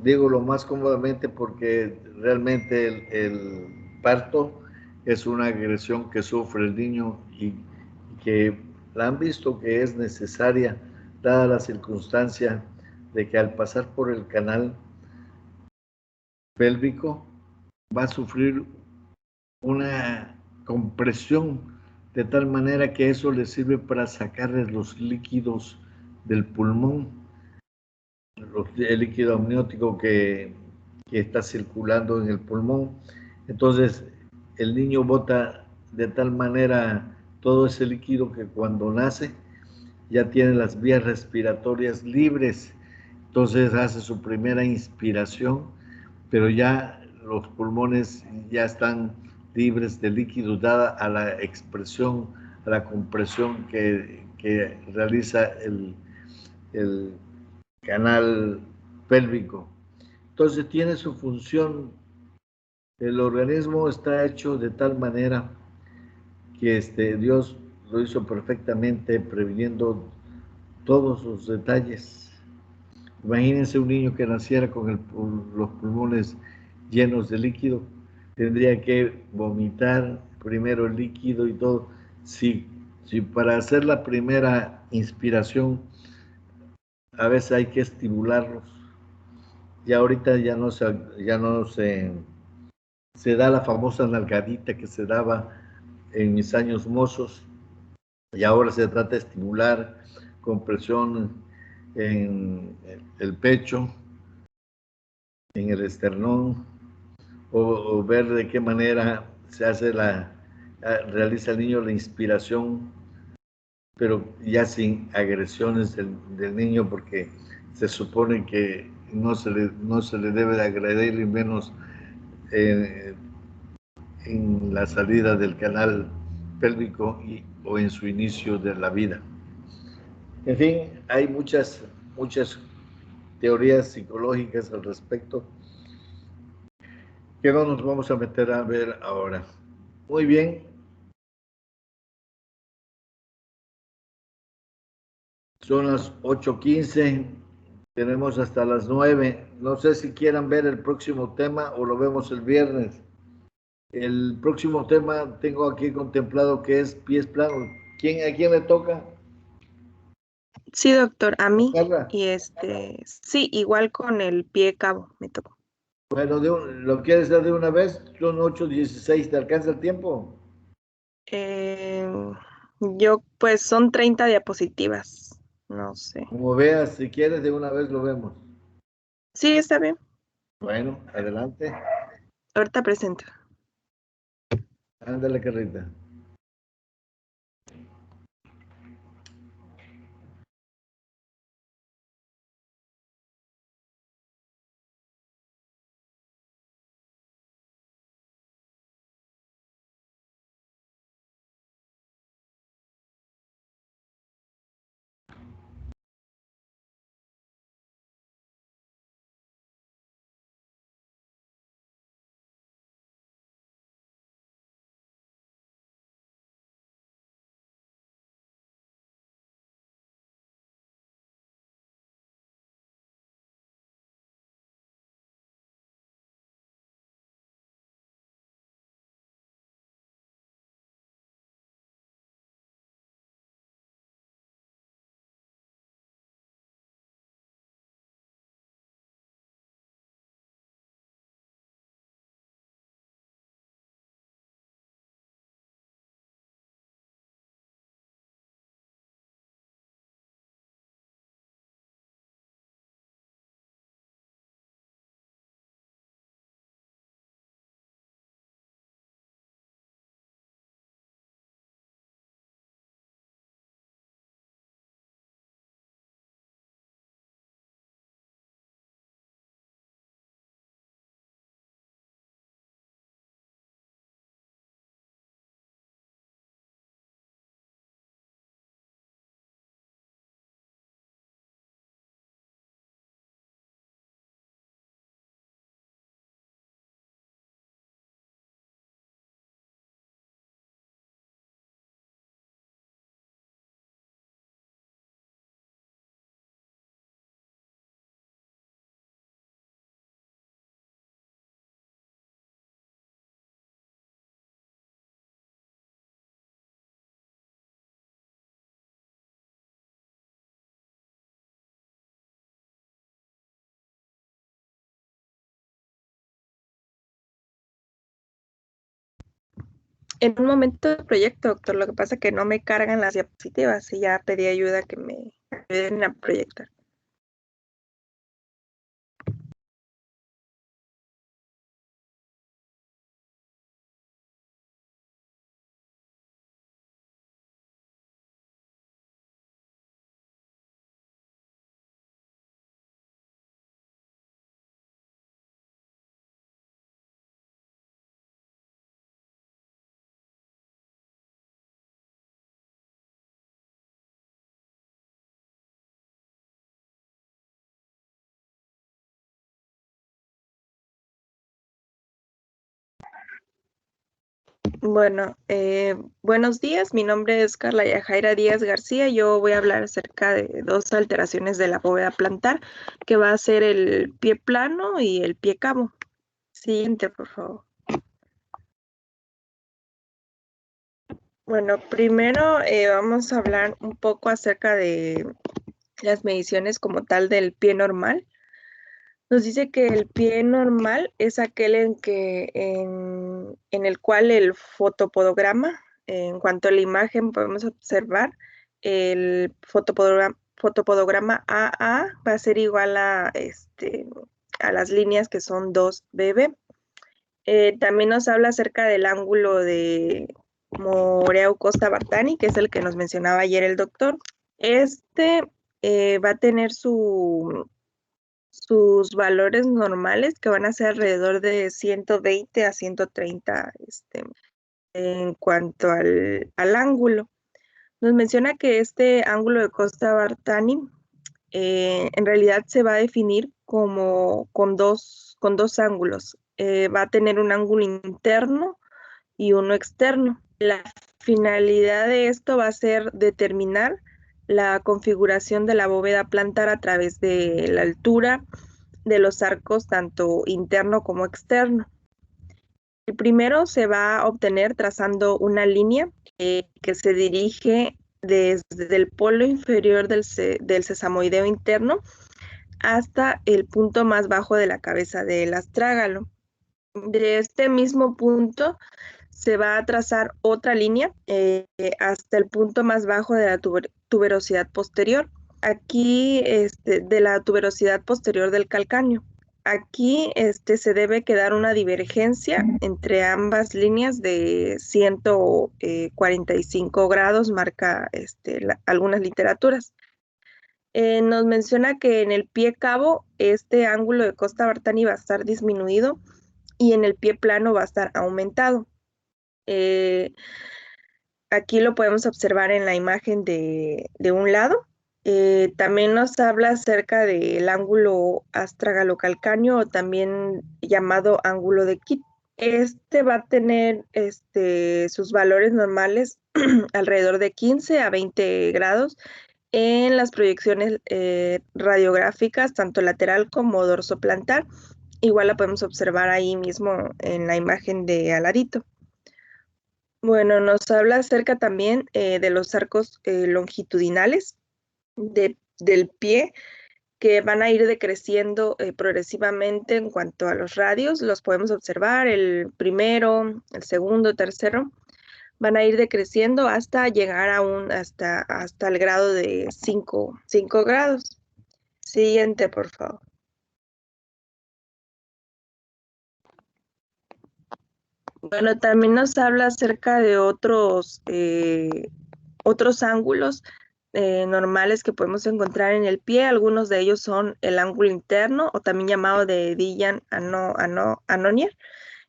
Digo lo más cómodamente porque realmente el parto es una agresión que sufre el niño y que la han visto que es necesaria dada la circunstancia de que al pasar por el canal pélvico va a sufrir una compresión de tal manera que eso le sirve para sacarle los líquidos del pulmón, el líquido amniótico que está circulando en el pulmón. Entonces el niño bota de tal manera todo ese líquido que cuando nace ya tiene las vías respiratorias libres. Entonces hace su primera inspiración, pero ya los pulmones ya están libres de líquidos dada a la expresión, a la compresión que realiza el canal pélvico. Entonces tiene su función. El organismo está hecho de tal manera que Dios lo hizo perfectamente, previniendo todos los detalles. Imagínense un niño que naciera con los pulmones llenos de líquido, tendría que vomitar primero el líquido y todo. Si para hacer la primera inspiración a veces hay que estimularlos, ya ahorita ya no se da la famosa nalgadita que se daba en mis años mozos, y ahora se trata de estimular con presión en el pecho, en el esternón, o ver de qué manera se hace realiza el niño la inspiración, pero ya sin agresiones del niño, porque se supone que no se le debe de agredir, y menos en la salida del canal pélvico o en su inicio de la vida. En fin, hay muchas teorías psicológicas al respecto que no nos vamos a meter a ver ahora. Muy bien. Son las 8:15, tenemos hasta las 9. No sé si quieran ver el próximo tema o lo vemos el viernes. El próximo tema tengo aquí contemplado que es pies planos. ¿A quién le toca? Sí, doctor, a mí. Carla. Y sí, igual con el pie cabo me tocó. Bueno, ¿lo quieres dar de una vez? Son 8:16, ¿te alcanza el tiempo? Yo, pues son 30 diapositivas, no sé. Como veas, si quieres de una vez lo vemos. Sí, está bien. Bueno, adelante. Ahorita presento. Ándale, Carlita. En un momento del proyecto, doctor, lo que pasa es que no me cargan las diapositivas y ya pedí ayuda que me ayuden a proyectar. Bueno, buenos días, mi nombre es Carla Yajaira Díaz García. Yo voy a hablar acerca de dos alteraciones de la bóveda plantar, que va a ser el pie plano y el pie cabo. Siguiente, por favor. Bueno, primero vamos a hablar un poco acerca de las mediciones como tal del pie normal. Nos dice que el pie normal es aquel en el cual el fotopodograma, en cuanto a la imagen podemos observar, el fotopodograma AA va a ser igual a las líneas que son 2BB. También nos habla acerca del ángulo de Moreau Costa Bartani, que es el que nos mencionaba ayer el doctor. va a tener sus valores normales, que van a ser alrededor de 120 a 130 en cuanto al ángulo. Nos menciona que este ángulo de Costa-Bartani en realidad se va a definir como con dos ángulos. Va a tener un ángulo interno y uno externo. La finalidad de esto va a ser determinar la configuración de la bóveda plantar a través de la altura de los arcos, tanto interno como externo. El primero se va a obtener trazando una línea que se dirige desde el polo inferior del sesamoideo interno hasta el punto más bajo de la cabeza del astrágalo. De este mismo punto se va a trazar otra línea hasta el punto más bajo de la tuberosidad posterior. Aquí, de la tuberosidad posterior del calcáneo. Aquí se debe quedar una divergencia entre ambas líneas de 145 grados, marca algunas literaturas. Nos menciona que en el pie cabo este ángulo de Costa-Bartani va a estar disminuido y en el pie plano va a estar aumentado. Aquí lo podemos observar en la imagen de un lado. También nos habla acerca del ángulo astragalocalcáneo o también llamado ángulo de Kitt. Este va a tener sus valores normales alrededor de 15 a 20 grados en las proyecciones radiográficas, tanto lateral como dorsoplantar. Igual la podemos observar ahí mismo en la imagen de al ladito. Bueno, nos habla acerca también de los arcos longitudinales del pie, que van a ir decreciendo progresivamente en cuanto a los radios. Los podemos observar, el primero, el segundo, tercero, van a ir decreciendo hasta llegar hasta el grado de 5 grados. Siguiente, por favor. Bueno, también nos habla acerca de otros ángulos normales que podemos encontrar en el pie. Algunos de ellos son el ángulo interno, o también llamado de Dillon-Annonier,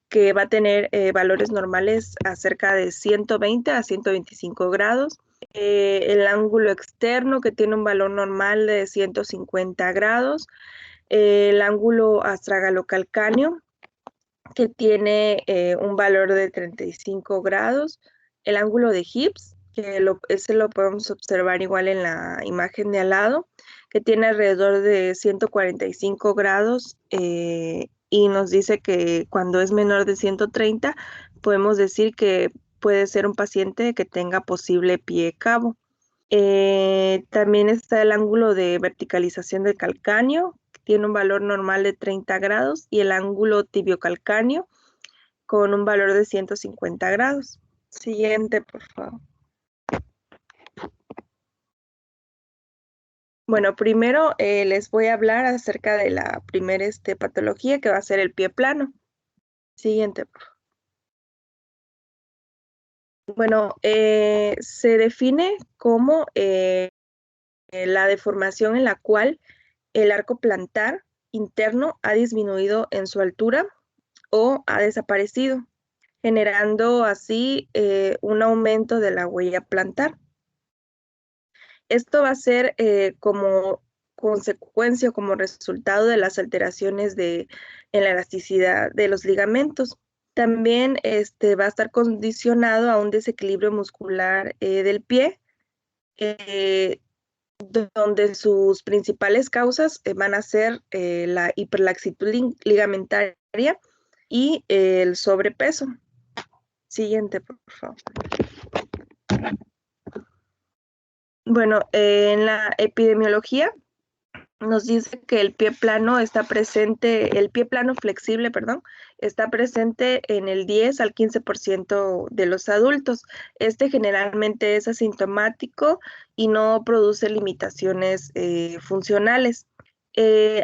que va a tener valores normales acerca de 120 a 125 grados. El ángulo externo, que tiene un valor normal de 150 grados. El ángulo astragalocalcáneo, que tiene un valor de 35 grados. El ángulo de Gibbs, que ese lo podemos observar igual en la imagen de al lado, que tiene alrededor de 145 grados y nos dice que cuando es menor de 130, podemos decir que puede ser un paciente que tenga posible pie cabo. También está el ángulo de verticalización del calcáneo, que tiene un valor normal de 30 grados, y el ángulo tibiocalcáneo con un valor de 150 grados. Siguiente, por favor. Bueno, primero les voy a hablar acerca de la primera patología, que va a ser el pie plano. Siguiente, por favor. Bueno, se define como la deformación en la cual el arco plantar interno ha disminuido en su altura o ha desaparecido, generando así un aumento de la huella plantar. Esto va a ser como consecuencia o como resultado de las alteraciones en la elasticidad de los ligamentos. También va a estar condicionado a un desequilibrio muscular del pie, donde sus principales causas van a ser la hiperlaxitud ligamentaria y el sobrepeso. Siguiente, por favor. Bueno, en la epidemiología nos dice que el pie plano flexible, está presente en el 10 al 15% de los adultos. Generalmente es asintomático y no produce limitaciones funcionales.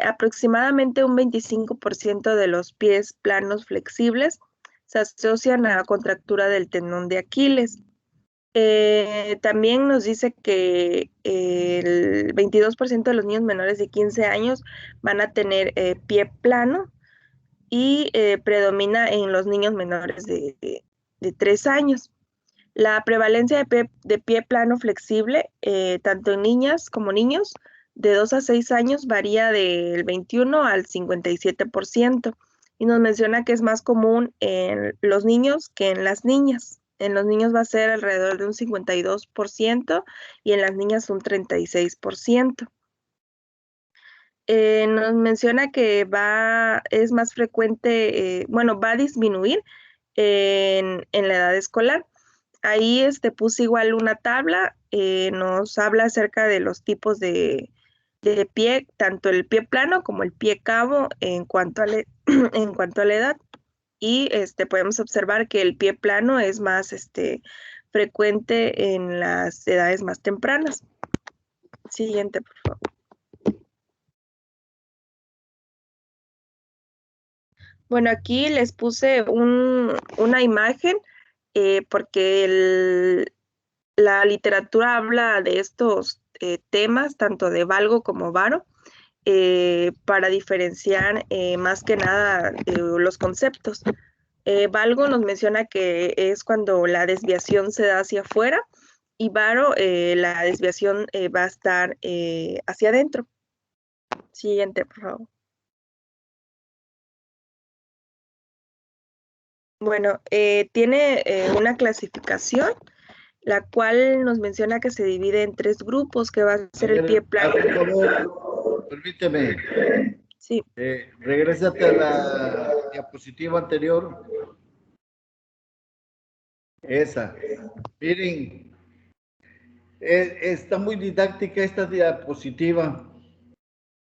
Aproximadamente un 25% de los pies planos flexibles se asocian a la contractura del tendón de Aquiles. También nos dice que el 22% de los niños menores de 15 años van a tener pie plano y predomina en los niños menores de 3 años. La prevalencia de pie plano flexible, tanto en niñas como niños, de 2 a 6 años varía del 21 al 57%. Y nos menciona que es más común en los niños que en las niñas. En los niños va a ser alrededor de un 52% y en las niñas un 36%. Nos menciona que es más frecuente, bueno, va a disminuir en la edad escolar. Ahí puse igual una tabla, nos habla acerca de los tipos de pie, tanto el pie plano como el pie cabo en cuanto a en cuanto a la edad. Y podemos observar que el pie plano es más frecuente en las edades más tempranas. Siguiente, por favor. Bueno, aquí les puse una imagen porque la literatura habla de estos temas, tanto de valgo como varo, para diferenciar más que nada los conceptos. Valgo nos menciona que es cuando la desviación se da hacia afuera y varo, la desviación va a estar hacia adentro. Siguiente, por favor. Bueno, tiene una clasificación, la cual nos menciona que se divide en 3 grupos, que va a ser el pie plano. Por favor, permíteme. Sí. Regrésate a la diapositiva anterior. Esa. Miren, está muy didáctica esta diapositiva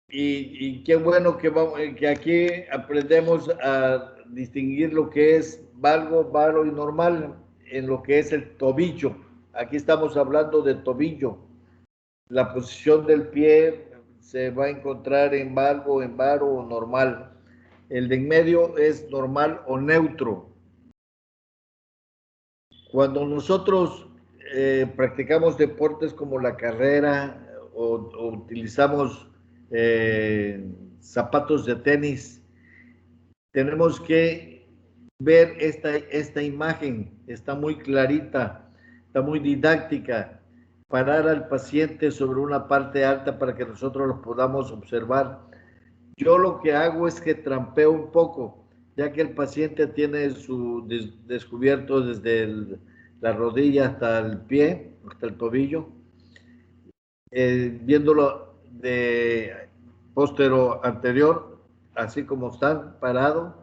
y qué bueno que aquí aprendemos a distinguir lo que es valgo, varo y normal en lo que es el tobillo. Aquí estamos hablando de tobillo. La posición del pie se va a encontrar en valgo, en varo o normal. El de en medio es normal o neutro. Cuando nosotros practicamos deportes como la carrera o utilizamos zapatos de tenis, tenemos que ver esta imagen, está muy clarita, está muy didáctica, parar al paciente sobre una parte alta para que nosotros lo podamos observar. Yo lo que hago es que trampeo un poco, ya que el paciente tiene su descubierto desde la rodilla hasta el pie, hasta el tobillo, viéndolo de postero anterior, así como están parado,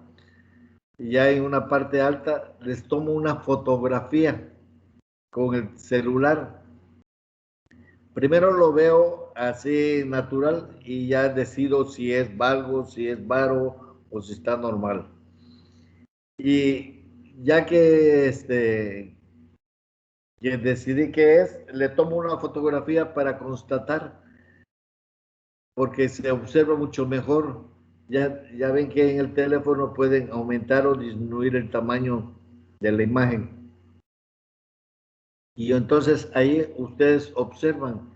y ya en una parte alta les tomo una fotografía con el celular. Primero lo veo así natural y ya decido si es valgo, si es varo o si está normal. Y ya que decidí qué es, le tomo una fotografía para constatar, porque se observa mucho mejor. Ya ven que en el teléfono pueden aumentar o disminuir el tamaño de la imagen. Y entonces ahí ustedes observan,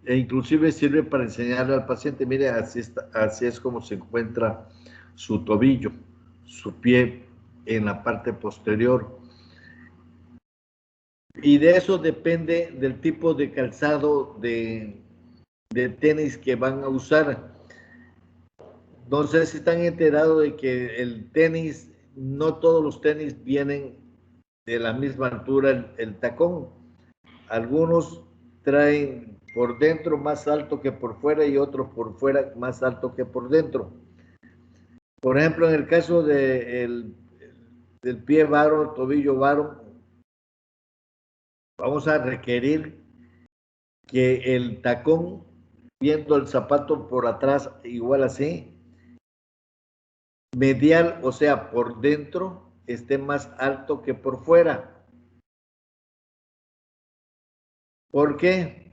e inclusive sirve para enseñarle al paciente, mire, así es como se encuentra su tobillo, su pie en la parte posterior. Y de eso depende del tipo de calzado de tenis que van a usar. No sé si están enterados de que el tenis, no todos los tenis vienen de la misma altura el tacón. Algunos traen por dentro más alto que por fuera y otros por fuera más alto que por dentro. Por ejemplo, en el caso del pie varo, tobillo varo, vamos a requerir que el tacón, viendo el zapato por atrás, igual así, medial, o sea, por dentro, esté más alto que por fuera. ¿Por qué?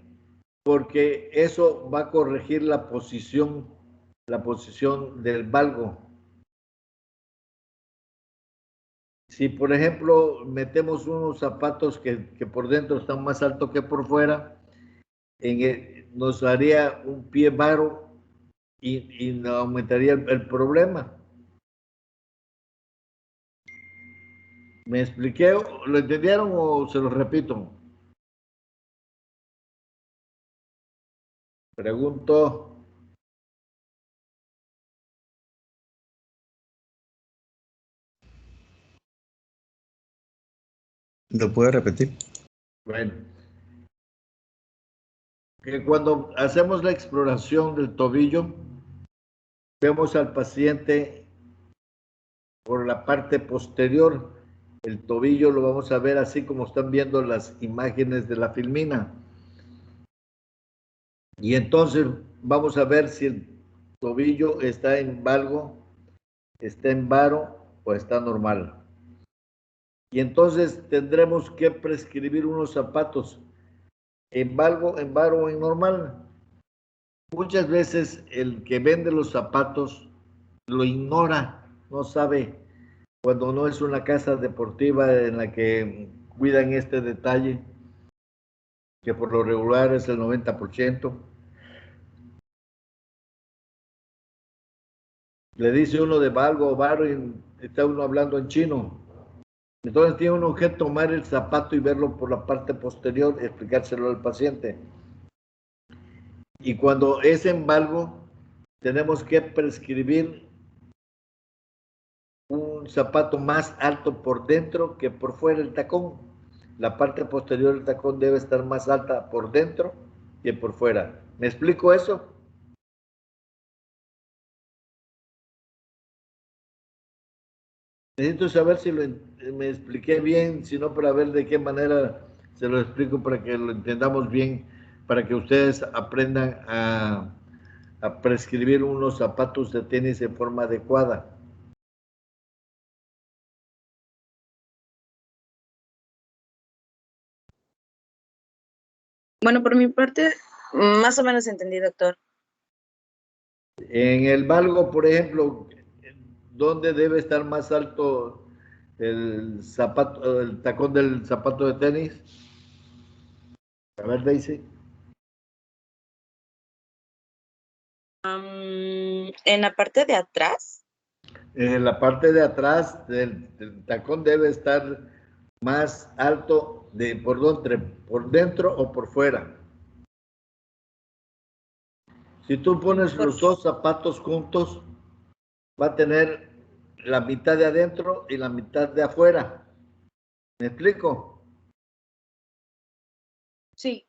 Porque eso va a corregir la posición del valgo. Si, por ejemplo, metemos unos zapatos que por dentro están más altos que por fuera, nos haría un pie varo y no aumentaría el problema. ¿Me expliqué? ¿Lo entendieron o se lo repito? Pregunto. ¿Lo puede repetir? Bueno, que cuando hacemos la exploración del tobillo, vemos al paciente por la parte posterior. El tobillo lo vamos a ver así como están viendo las imágenes de la filmina. Y entonces vamos a ver si el tobillo está en valgo, está en varo o está normal. Y entonces tendremos que prescribir unos zapatos en valgo, en varo o en normal. Muchas veces el que vende los zapatos lo ignora, no sabe, cuando no es una casa deportiva en la que cuidan este detalle, que por lo regular es el 90%. Le dice uno de valgo o varo y está uno hablando en chino. Entonces tiene uno que tomar el zapato y verlo por la parte posterior y explicárselo al paciente. Y cuando es en valgo, tenemos que prescribir un zapato más alto por dentro que por fuera del tacón. La parte posterior del tacón debe estar más alta por dentro que por fuera. ¿Me explico eso? Necesito saber si me expliqué bien, si no, para ver de qué manera se lo explico para que lo entendamos bien, para que ustedes aprendan a prescribir unos zapatos de tenis en forma adecuada. Bueno, por mi parte, más o menos entendí, doctor. En el valgo, por ejemplo, ¿dónde debe estar más alto el zapato, el tacón del zapato de tenis? A ver, Daisy. En la parte de atrás. En la parte de atrás del tacón debe estar más alto por dentro o por fuera. Si tú pones los dos zapatos juntos, va a tener la mitad de adentro y la mitad de afuera. ¿Me explico? Sí.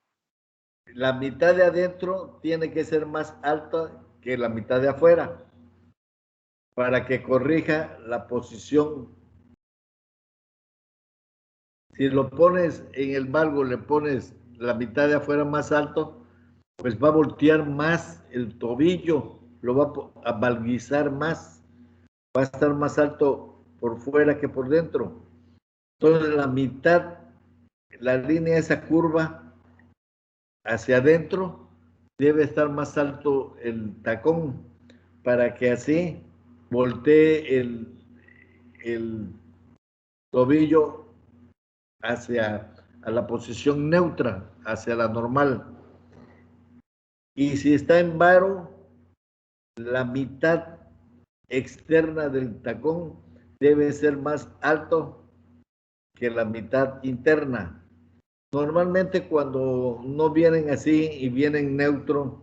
La mitad de adentro tiene que ser más alta que la mitad de afuera para que corrija la posición. Si lo pones en el valgo, le pones la mitad de afuera más alto, pues va a voltear más el tobillo, lo va a valguizar más, va a estar más alto por fuera que por dentro. Entonces la mitad, la línea esa curva hacia adentro, debe estar más alto el tacón para que así voltee el tobillo hacia a la posición neutra, hacia la normal. Y si está en varo, la mitad externa del tacón debe ser más alto que la mitad interna. Normalmente cuando no vienen así y vienen neutro,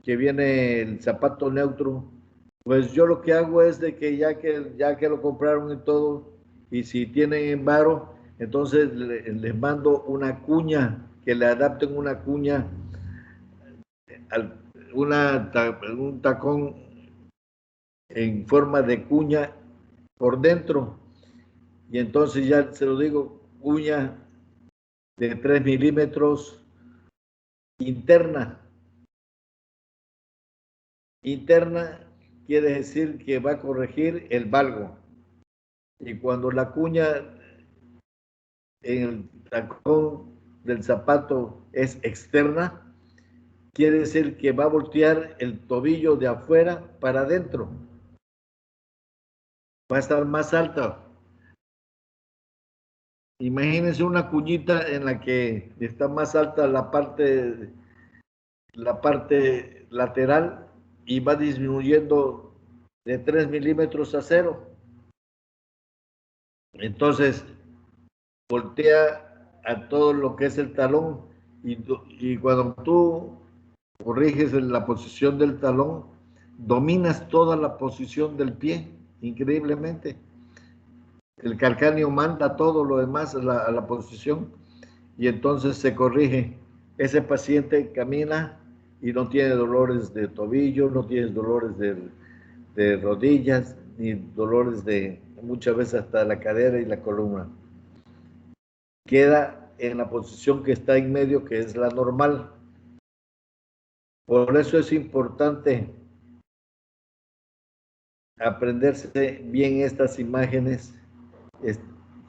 que viene el zapato neutro, pues yo lo que hago es de que ya que lo compraron y todo, y si tienen en varo, entonces les mando una cuña, que le adapten una cuña, un tacón en forma de cuña por dentro. Y entonces ya se lo digo, cuña de 3 milímetros interna. Interna quiere decir que va a corregir el valgo. Y cuando la cuña en el tacón del zapato es externa, quiere decir que va a voltear el tobillo de afuera para adentro. Va a estar más alta. Imagínense una cuñita en la que está más alta la parte lateral y va disminuyendo de 3 milímetros a 0. Entonces, voltea a todo lo que es el talón y cuando tú corriges la posición del talón, dominas toda la posición del pie, increíblemente. El calcáneo manda todo lo demás a la posición y entonces se corrige. Ese paciente camina y no tiene dolores de tobillo, no tiene dolores de rodillas, ni dolores de muchas veces hasta la cadera y la columna. Queda en la posición que está en medio, que es la normal. Por eso es importante aprenderse bien estas imágenes,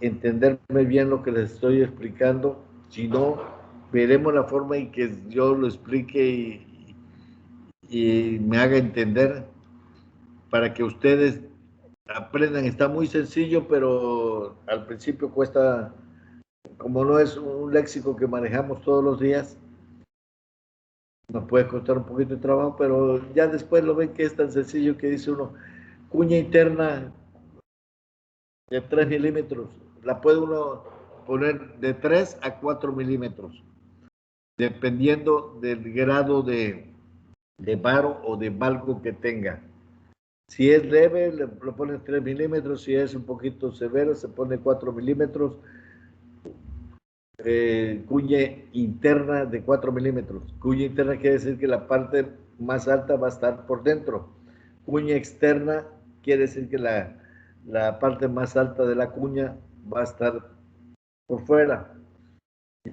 entenderme bien lo que les estoy explicando. Si no, veremos la forma en que yo lo explique y me haga entender para que ustedes aprendan. Está muy sencillo, pero al principio cuesta, como no es un léxico que manejamos todos los días, nos puede costar un poquito de trabajo, pero ya después lo ven que es tan sencillo que dice uno, cuña interna de 3 milímetros, la puede uno poner de 3 a 4 milímetros, dependiendo del grado de varo o de valgo que tenga. Si es leve, le ponen 3 milímetros, si es un poquito severo, se pone 4 milímetros, cuña interna de 4 milímetros. Cuña interna quiere decir que la parte más alta va a estar por dentro. Cuña externa quiere decir que la parte más alta de la cuña va a estar por fuera.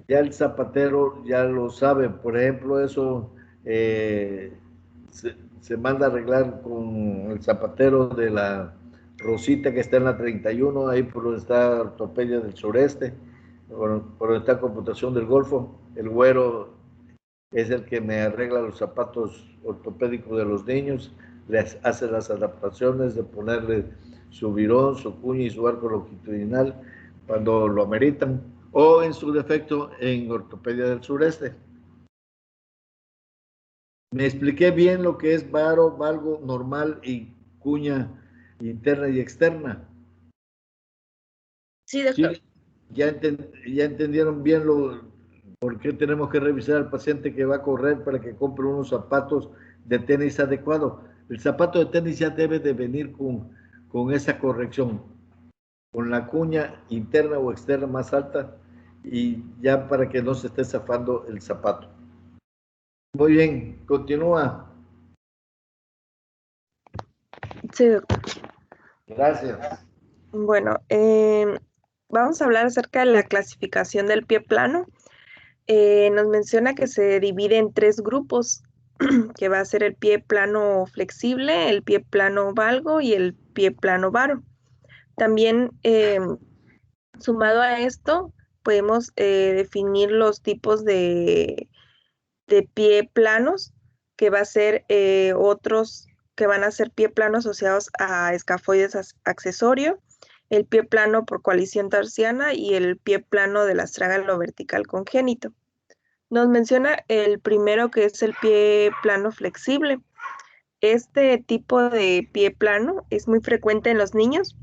Ya el zapatero ya lo sabe, por ejemplo, eso se manda a arreglar con el zapatero de la Rosita que está en la 31, ahí por donde está Ortopedia del Sureste, por donde está Computación del Golfo. El güero es el que me arregla los zapatos ortopédicos de los niños, les hace las adaptaciones de ponerle su virón, su cuña y su arco longitudinal cuando lo ameritan, o en su defecto en Ortopedia del Sureste. Me expliqué bien lo que es varo, valgo, normal y cuña interna y externa. Sí, doctor. Sí, ya entendieron bien por qué tenemos que revisar al paciente que va a correr para que compre unos zapatos de tenis adecuados. El zapato de tenis ya debe de venir con esa corrección, con la cuña interna o externa más alta y ya para que no se esté zafando el zapato. Muy bien, continúa. Sí, doctor. Gracias. Bueno, vamos a hablar acerca de la clasificación del pie plano. Nos menciona que se divide en 3 grupos, que va a ser el pie plano flexible, el pie plano valgo y el pie plano varo. También, sumado a esto, podemos definir los tipos de pie planos, que va a ser otros que van a ser pie plano asociados a escafoides accesorio, el pie plano por coalición tarsiana y el pie plano del astrágalo vertical congénito. Nos menciona el primero, que es el pie plano flexible. Este tipo de pie plano es muy frecuente en los niños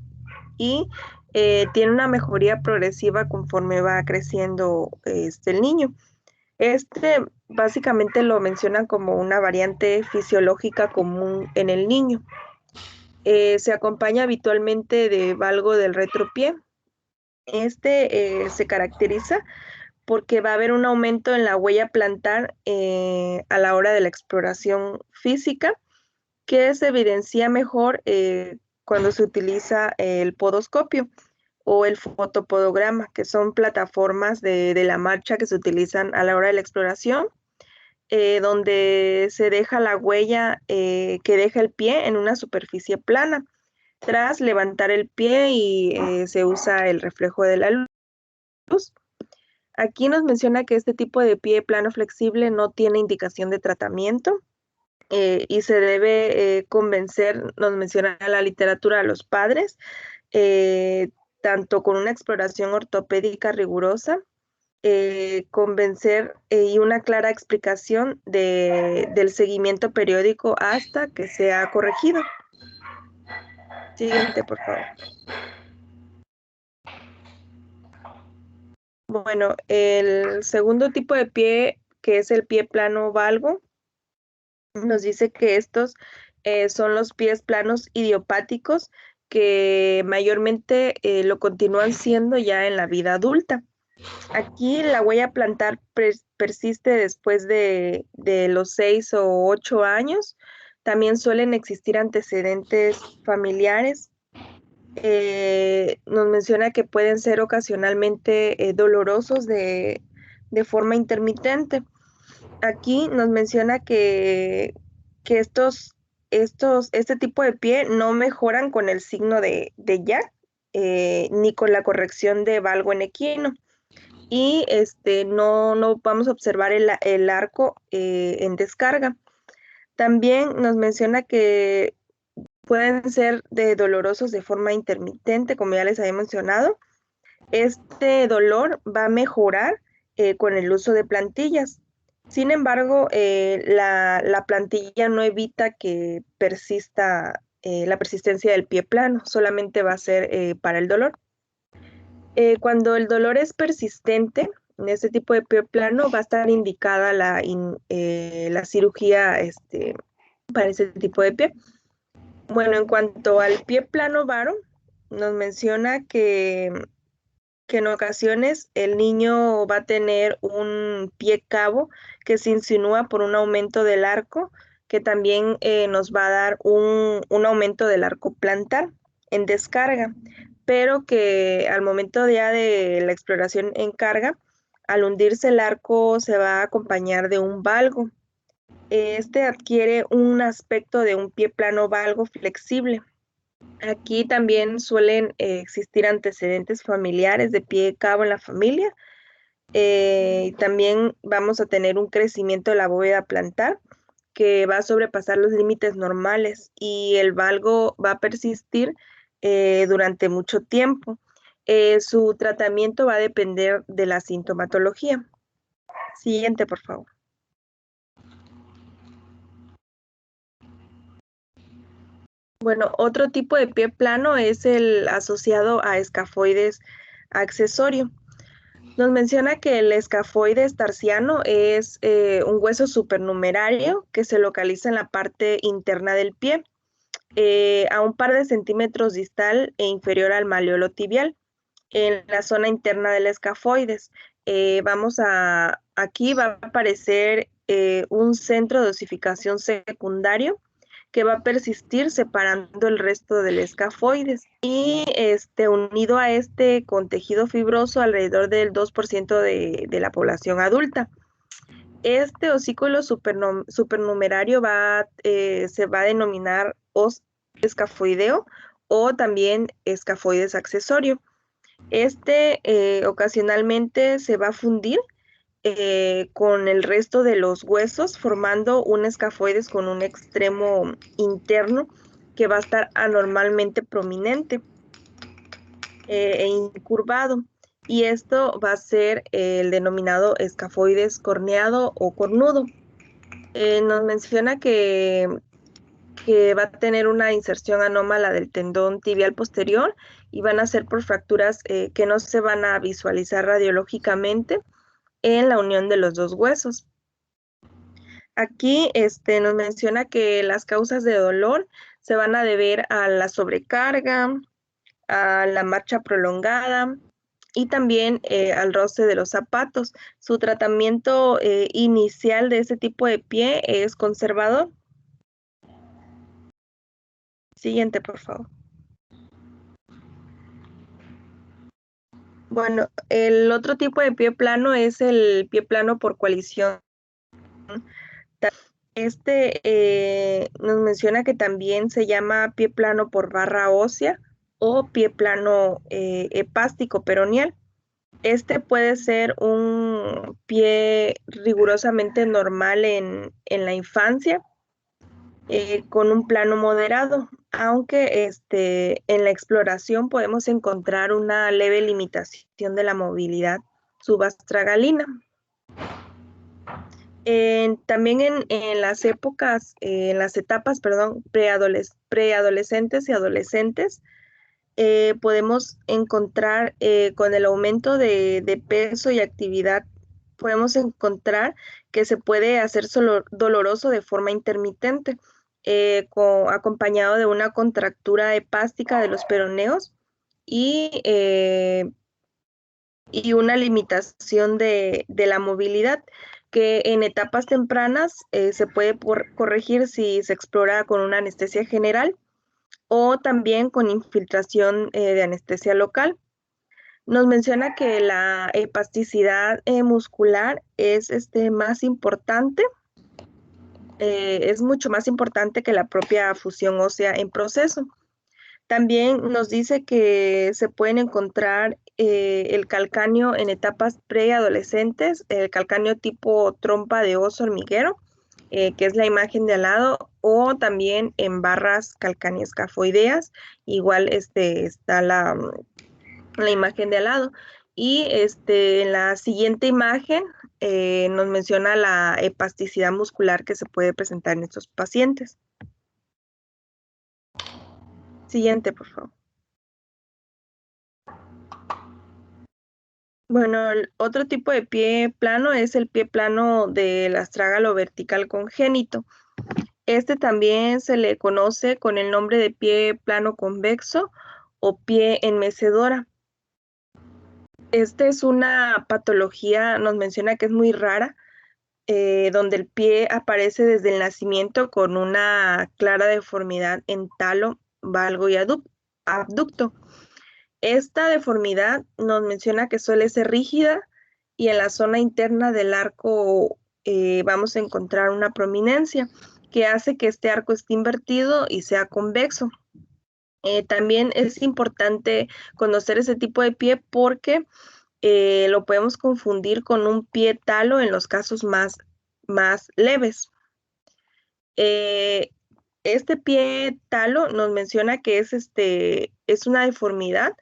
y tiene una mejoría progresiva conforme va creciendo el niño. Básicamente lo mencionan como una variante fisiológica común en el niño. Se acompaña habitualmente de valgo del retropié. Se caracteriza porque va a haber un aumento en la huella plantar a la hora de la exploración física, que se evidencia mejor cuando se utiliza el podoscopio o el fotopodograma, que son plataformas de la marcha que se utilizan a la hora de la exploración, donde se deja la huella que deja el pie en una superficie plana. Tras levantar el pie y se usa el reflejo de la luz. Aquí nos menciona que este tipo de pie plano flexible no tiene indicación de tratamiento y se debe convencer, nos menciona la literatura, a los padres tanto con una exploración ortopédica rigurosa, convencer y una clara explicación del seguimiento periódico hasta que sea corregido. Siguiente, por favor. Bueno, el segundo tipo de pie, que es el pie plano valgo, nos dice que estos son los pies planos idiopáticos que mayormente lo continúan siendo ya en la vida adulta. Aquí la huella plantar persiste después de los 6 o 8 años. También suelen existir antecedentes familiares. Nos menciona que pueden ser ocasionalmente dolorosos de forma intermitente. Aquí nos menciona que este tipo de pie no mejoran con el signo de Jack, ni con la corrección de valgo en equino. Y no vamos a observar el arco en descarga. También nos menciona que pueden ser dolorosos de forma intermitente, como ya les había mencionado. Este dolor va a mejorar con el uso de plantillas. Sin embargo, la plantilla no evita que persista la persistencia del pie plano, solamente va a ser para el dolor. Cuando el dolor es persistente, en este tipo de pie plano va a estar indicada la cirugía para ese tipo de pie. Bueno, en cuanto al pie plano varo, nos menciona que en ocasiones el niño va a tener un pie cabo que se insinúa por un aumento del arco, que también nos va a dar un aumento del arco plantar en descarga, pero que al momento ya de la exploración en carga, al hundirse el arco se va a acompañar de un valgo. Este adquiere un aspecto de un pie plano valgo flexible. Aquí también suelen existir antecedentes familiares de pie cabo en la familia. También vamos a tener un crecimiento de la bóveda plantar que va a sobrepasar los límites normales y el valgo va a persistir durante mucho tiempo. Su tratamiento va a depender de la sintomatología. Siguiente, por favor. Bueno, otro tipo de pie plano es el asociado a escafoides accesorio. Nos menciona que el escafoides tarsiano es un hueso supernumerario que se localiza en la parte interna del pie, a un par de centímetros distal e inferior al malleolo tibial, en la zona interna del escafoides. Aquí va a aparecer un centro de osificación secundario que va a persistir separando el resto del escafoides y unido a con tejido fibroso alrededor del 2% de la población adulta. Este osículo supernumerario se va a denominar os escafoideo o también escafoides accesorio. Ocasionalmente se va a fundir con el resto de los huesos, formando un escafoides con un extremo interno que va a estar anormalmente prominente e incurvado. Y esto va a ser el denominado escafoides corneado o cornudo. Nos menciona que va a tener una inserción anómala del tendón tibial posterior y van a ser por fracturas que no se van a visualizar radiológicamente en la unión de los dos huesos. Aquí nos menciona que las causas de dolor se van a deber a la sobrecarga, a la marcha prolongada y también al roce de los zapatos. Su tratamiento inicial de este tipo de pie es conservador. Siguiente, por favor. Bueno, el otro tipo de pie plano es el pie plano por coalición. Nos menciona que también se llama pie plano por barra ósea o pie plano hepástico peroneal. Puede ser un pie rigurosamente normal en la infancia con un plano moderado, aunque en la exploración podemos encontrar una leve limitación de la movilidad subastragalina. También en las etapas, preadolescentes y adolescentes, podemos encontrar con el aumento de peso y actividad, podemos encontrar que se puede hacer doloroso de forma intermitente, acompañado de una contractura hepástica de los peroneos y una limitación de la movilidad, que en etapas tempranas se puede corregir si se explora con una anestesia general o también con infiltración de anestesia local. Nos menciona que la espasticidad muscular es más importante, es mucho más importante que la propia fusión ósea en proceso. También nos dice que se pueden encontrar el calcáneo en etapas preadolescentes, el calcáneo tipo trompa de oso hormiguero, que es la imagen de al lado, o también en barras calcaneoscafoideas, igual está la imagen de al lado. Y en la siguiente imagen nos menciona la espasticidad muscular que se puede presentar en estos pacientes. Siguiente, por favor. Bueno, el otro tipo de pie plano es el pie plano del astrágalo vertical congénito. Este también se le conoce con el nombre de pie plano convexo o pie en mecedora. Esta es una patología, nos menciona que es muy rara, donde el pie aparece desde el nacimiento con una clara deformidad en talo, valgo y abducto. Esta deformidad nos menciona que suele ser rígida y en la zona interna del arco vamos a encontrar una prominencia que hace que este arco esté invertido y sea convexo. También es importante conocer ese tipo de pie porque lo podemos confundir con un pie talo en los casos más leves. Este pie talo nos menciona que es una deformidad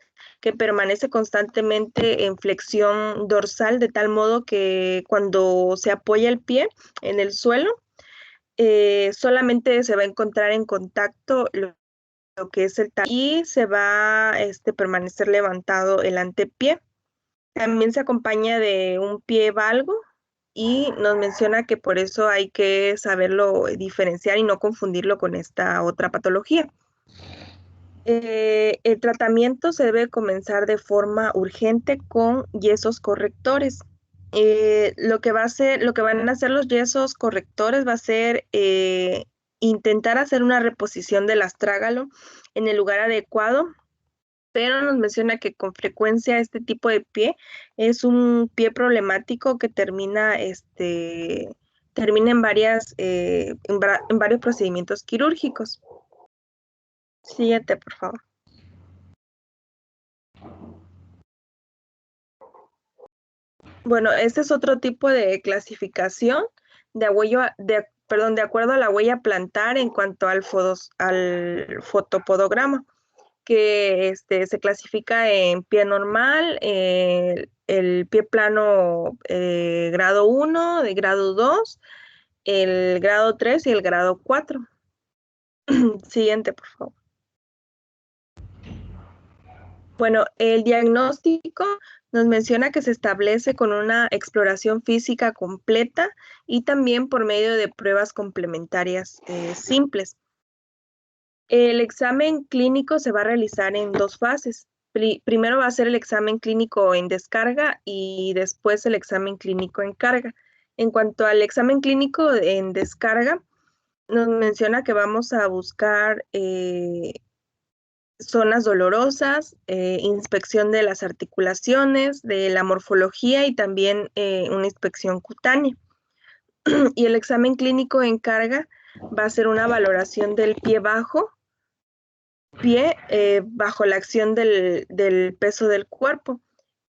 que permanece constantemente en flexión dorsal, de tal modo que cuando se apoya el pie en el suelo, solamente se va a encontrar en contacto lo que es el talón y se va a permanecer levantado el antepié. También se acompaña de un pie valgo y nos menciona que por eso hay que saberlo diferenciar y no confundirlo con esta otra patología. El tratamiento se debe comenzar de forma urgente con yesos correctores. Lo que van a hacer los yesos correctores va a ser intentar hacer una reposición del astrágalo en el lugar adecuado, pero nos menciona que con frecuencia este tipo de pie es un pie problemático que termina en varios procedimientos quirúrgicos. Siguiente, por favor. Bueno, este es otro tipo de clasificación de acuerdo a la huella plantar en cuanto al fotopodograma, que se clasifica en pie normal, el pie plano grado 1, de grado 2, el grado 3 y el grado 4. Siguiente, por favor. Bueno, el diagnóstico nos menciona que se establece con una exploración física completa y también por medio de pruebas complementarias simples. El examen clínico se va a realizar en dos fases. Primero va a ser el examen clínico en descarga y después el examen clínico en carga. En cuanto al examen clínico en descarga, nos menciona que vamos a buscar zonas dolorosas, inspección de las articulaciones, de la morfología y también una inspección cutánea. Y el examen clínico en carga va a ser una valoración del pie bajo la acción del peso del cuerpo,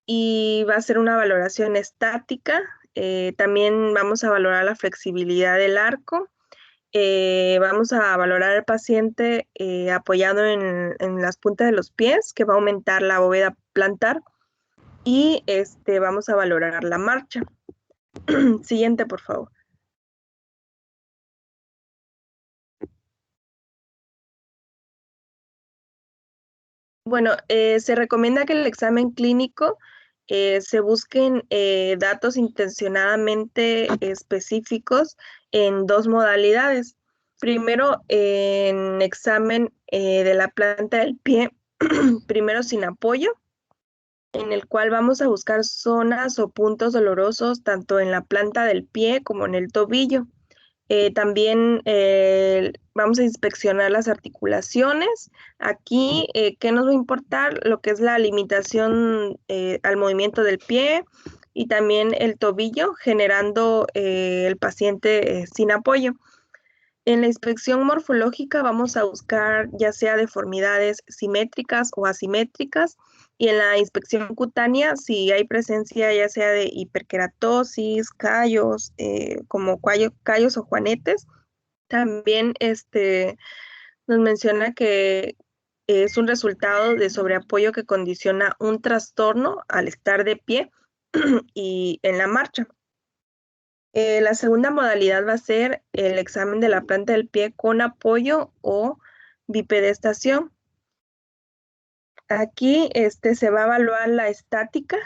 y va a ser una valoración estática. También vamos a valorar la flexibilidad del arco Vamos a valorar al paciente apoyado en las puntas de los pies, que va a aumentar la bóveda plantar, y vamos a valorar la marcha. Siguiente, por favor. Bueno, se recomienda que en el examen clínico se busquen datos intencionadamente específicos en dos modalidades. Primero, en examen de la planta del pie, primero sin apoyo, en el cual vamos a buscar zonas o puntos dolorosos tanto en la planta del pie como en el tobillo. También vamos a inspeccionar las articulaciones. Aquí, ¿qué nos va a importar? Lo que es la limitación al movimiento del pie y también el tobillo, generando el paciente sin apoyo. En la inspección morfológica vamos a buscar ya sea deformidades simétricas o asimétricas, y en la inspección cutánea si hay presencia ya sea de hiperkeratosis, callos, como callos o juanetes. También nos menciona que es un resultado de sobreapoyo que condiciona un trastorno al estar de pie y en la marcha. La segunda modalidad va a ser el examen de la planta del pie con apoyo o bipedestación. Aquí se va a evaluar la estática,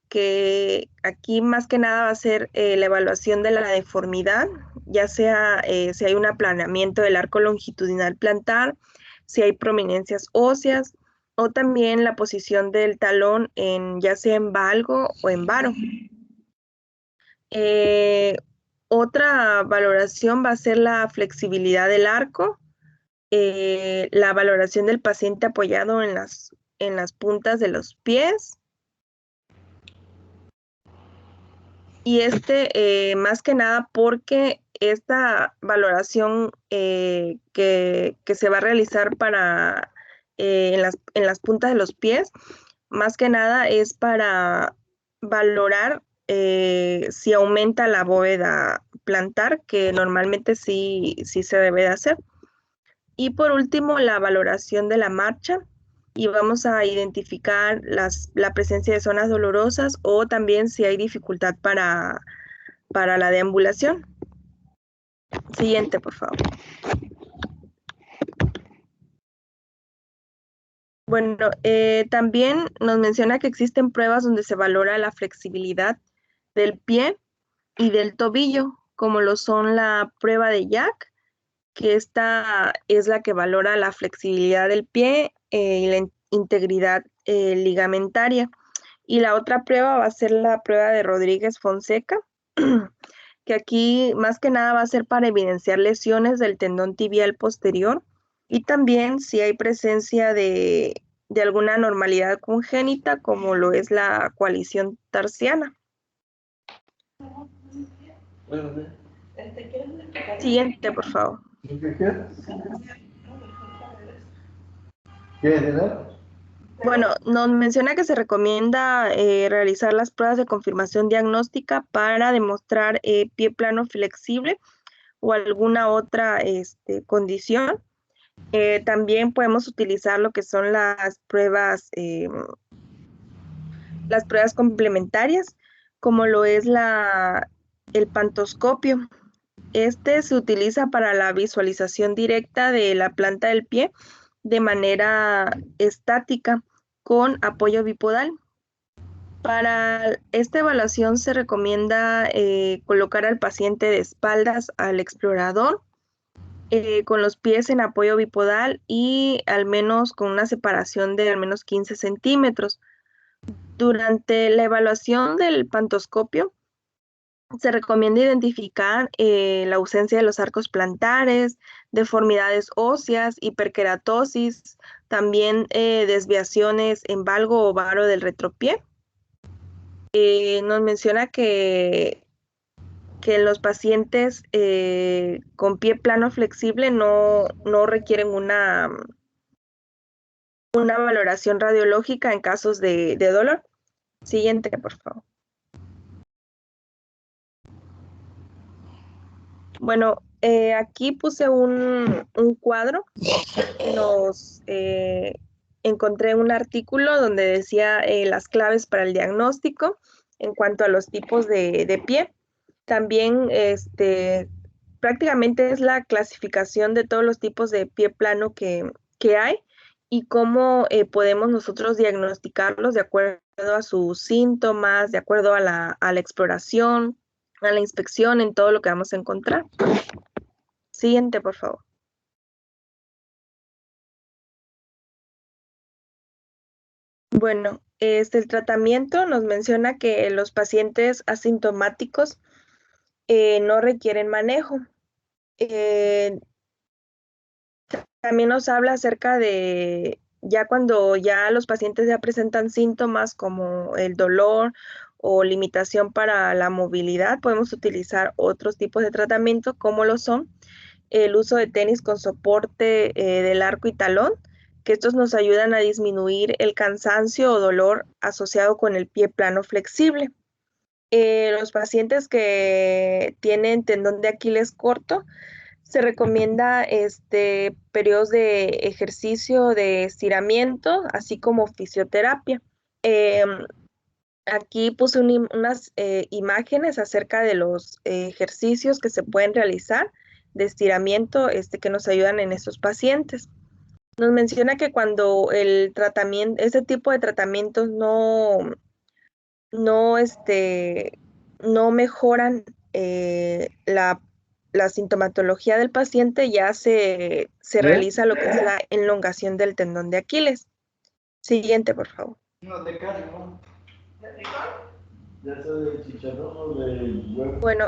que aquí más que nada va a ser la evaluación de la deformidad, ya sea si hay un aplanamiento del arco longitudinal plantar, si hay prominencias óseas, o también la posición del talón ya sea en valgo o en varo. Otra valoración va a ser la flexibilidad del arco, la valoración del paciente apoyado en las puntas de los pies. Y más que nada porque esta valoración que se va a realizar en las puntas de los pies, más que nada es para valorar si aumenta la bóveda plantar, que normalmente sí se debe de hacer. Y por último, la valoración de la marcha, y vamos a identificar la presencia de zonas dolorosas o también si hay dificultad para la deambulación. Siguiente, por favor. Bueno, también nos menciona que existen pruebas donde se valora la flexibilidad del pie y del tobillo, como lo son la prueba de Jack, que esta es la que valora la flexibilidad del pie y la integridad ligamentaria. Y la otra prueba va a ser la prueba de Rodríguez Fonseca, que aquí más que nada va a ser para evidenciar lesiones del tendón tibial posterior y también si hay presencia de alguna anormalidad congénita, como lo es la coalición tarsiana. Siguiente, por favor. Bueno, nos menciona que se recomienda realizar las pruebas de confirmación diagnóstica para demostrar pie plano flexible o alguna otra condición. También podemos utilizar lo que son las pruebas complementarias, como lo es el pantoscopio. Se utiliza para la visualización directa de la planta del pie de manera estática con apoyo bipodal. Para esta evaluación se recomienda colocar al paciente de espaldas al explorador, con los pies en apoyo bipodal y al menos con una separación de al menos 15 centímetros. Durante la evaluación del pantoscopio, se recomienda identificar la ausencia de los arcos plantares, deformidades óseas, hiperkeratosis, también desviaciones en valgo o varo del retropié. Nos menciona que los pacientes con pie plano flexible no requieren una valoración radiológica en casos de dolor. Siguiente, por favor. Bueno, aquí puse un cuadro. Encontré un artículo donde decía las claves para el diagnóstico en cuanto a los tipos de pie. También prácticamente es la clasificación de todos los tipos de pie plano que hay y cómo podemos nosotros diagnosticarlos de acuerdo a sus síntomas, de acuerdo a la exploración, a la inspección, en todo lo que vamos a encontrar. Siguiente, por favor. Bueno, el tratamiento nos menciona que los pacientes asintomáticos no requieren manejo. También nos habla acerca de ya cuando ya los pacientes ya presentan síntomas como el dolor o limitación para la movilidad, podemos utilizar otros tipos de tratamiento como lo son el uso de tenis con soporte del arco y talón, que estos nos ayudan a disminuir el cansancio o dolor asociado con el pie plano flexible. Los pacientes que tienen tendón de Aquiles corto, se recomienda periodos de ejercicio de estiramiento, así como fisioterapia. Aquí puse unas imágenes acerca de los ejercicios que se pueden realizar de estiramiento que nos ayudan en estos pacientes. Nos menciona que cuando el tratamiento, este tipo de tratamientos no, no mejoran la sintomatología del paciente, ya se realiza lo que es la elongación del tendón de Aquiles. Siguiente, por favor. Bueno,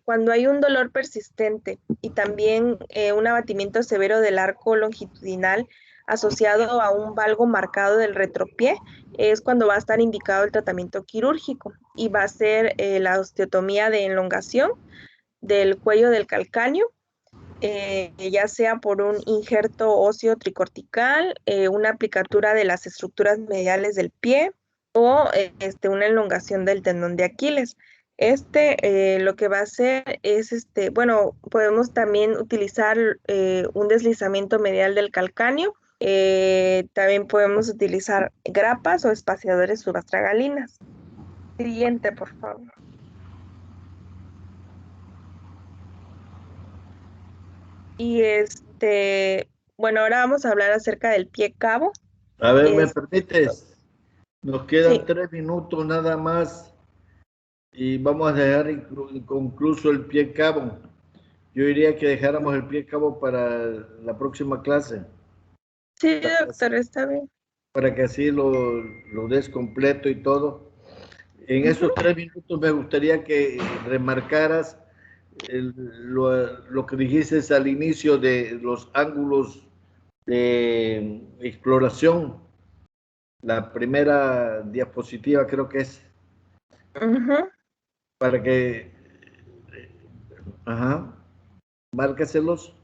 cuando hay un dolor persistente y también un abatimiento severo del arco longitudinal asociado a un valgo marcado del retropié, es cuando va a estar indicado el tratamiento quirúrgico y va a ser la osteotomía de elongación del cuello del calcáneo, ya sea por un injerto óseo tricortical, una aplicatura de las estructuras mediales del pie o una elongación del tendón de Aquiles. Lo que va a hacer es, bueno, podemos también utilizar un deslizamiento medial del calcáneo. También podemos utilizar grapas o espaciadores subastragalinas. Siguiente, por favor. Y bueno, ahora vamos a hablar acerca del pie cabo. A ver, ¿me permites? Nos quedan Sí. 3 minutos nada más y vamos a dejar inconcluso el pie cabo. Yo diría que dejáramos el pie cabo para la próxima clase. Sí, doctor, está bien. Para que así lo des completo y todo. En esos 3 minutos me gustaría que remarcaras lo que dijiste al inicio de los ángulos de exploración. La primera diapositiva creo que es. Para que, márcaselos,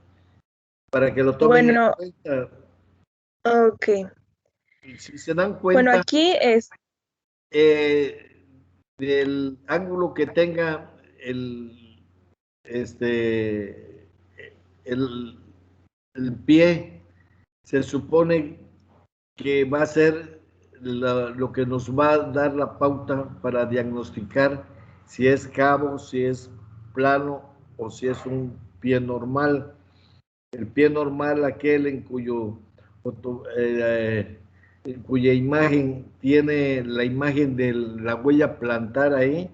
para que lo tomen en cuenta. Ok. Si se dan cuenta, bueno, aquí es del ángulo que tenga el pie, se supone que va a ser lo que nos va a dar la pauta para diagnosticar si es cabo, si es plano o si es un pie normal. El pie normal, aquel en cuya imagen tiene la imagen de la huella plantar ahí,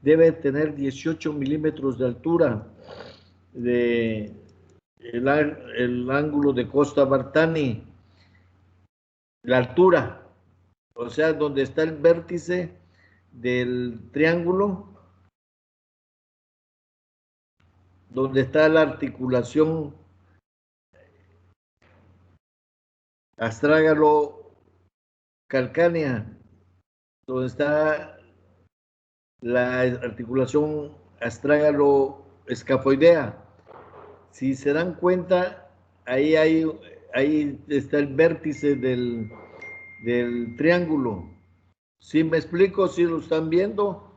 debe tener 18 milímetros de altura. El ángulo de Costa Bartani, la altura, o sea, donde está el vértice del triángulo, donde está la articulación astrágalo calcánea, donde está la articulación astrágalo escafoidea. Si se dan cuenta, ahí está el vértice del triángulo. ¿Sí me explico? ¿Sí lo están viendo?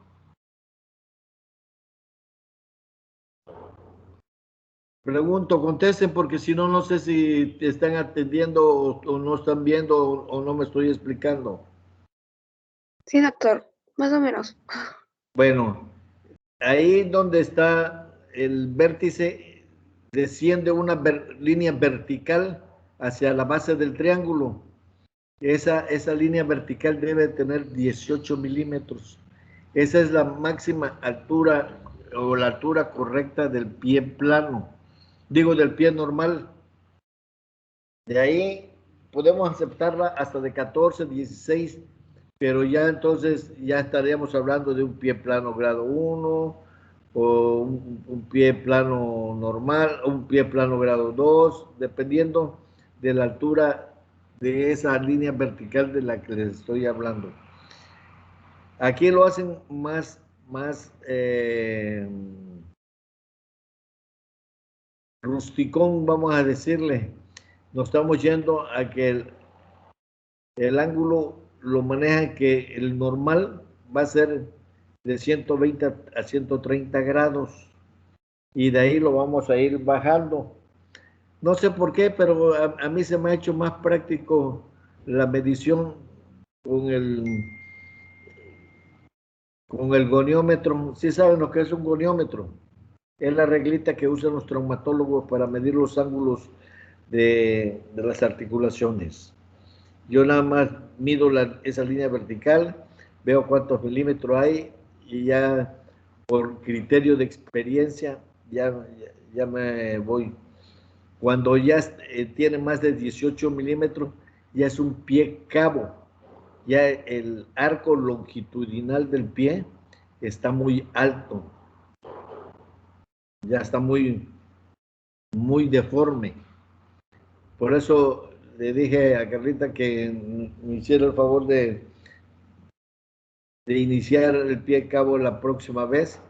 Pregunto, contesten porque si no, no sé si te están atendiendo o no están viendo o no me estoy explicando. Sí, doctor, más o menos. Bueno, ahí donde está el vértice, desciende una línea vertical hacia la base del triángulo. Esa línea vertical debe tener 18 milímetros. Esa es la máxima altura o la altura correcta del pie plano. Digo, del pie normal. De ahí podemos aceptarla hasta de 14, 16, pero ya entonces ya estaríamos hablando de un pie plano grado 1 o un pie plano normal, o un pie plano grado 2, dependiendo de la altura de esa línea vertical de la que les estoy hablando. Aquí lo hacen más rusticón, vamos a decirle. Nos estamos yendo a que el ángulo lo maneja que el normal va a ser de 120 a 130 grados y de ahí lo vamos a ir bajando. No sé por qué, pero a mí se me ha hecho más práctico la medición con el goniómetro. ¿Sí saben lo que es un goniómetro? Es la reglita que usan los traumatólogos para medir los ángulos de las articulaciones. Yo nada más mido esa línea vertical, veo cuántos milímetros hay y ya por criterio de experiencia ya me voy. Cuando ya tiene más de 18 milímetros, ya es un pie cabo. Ya el arco longitudinal del pie está muy alto. Ya está muy deforme. Por eso le dije a Carlita que me hiciera el favor de iniciar el pie cabo la próxima vez,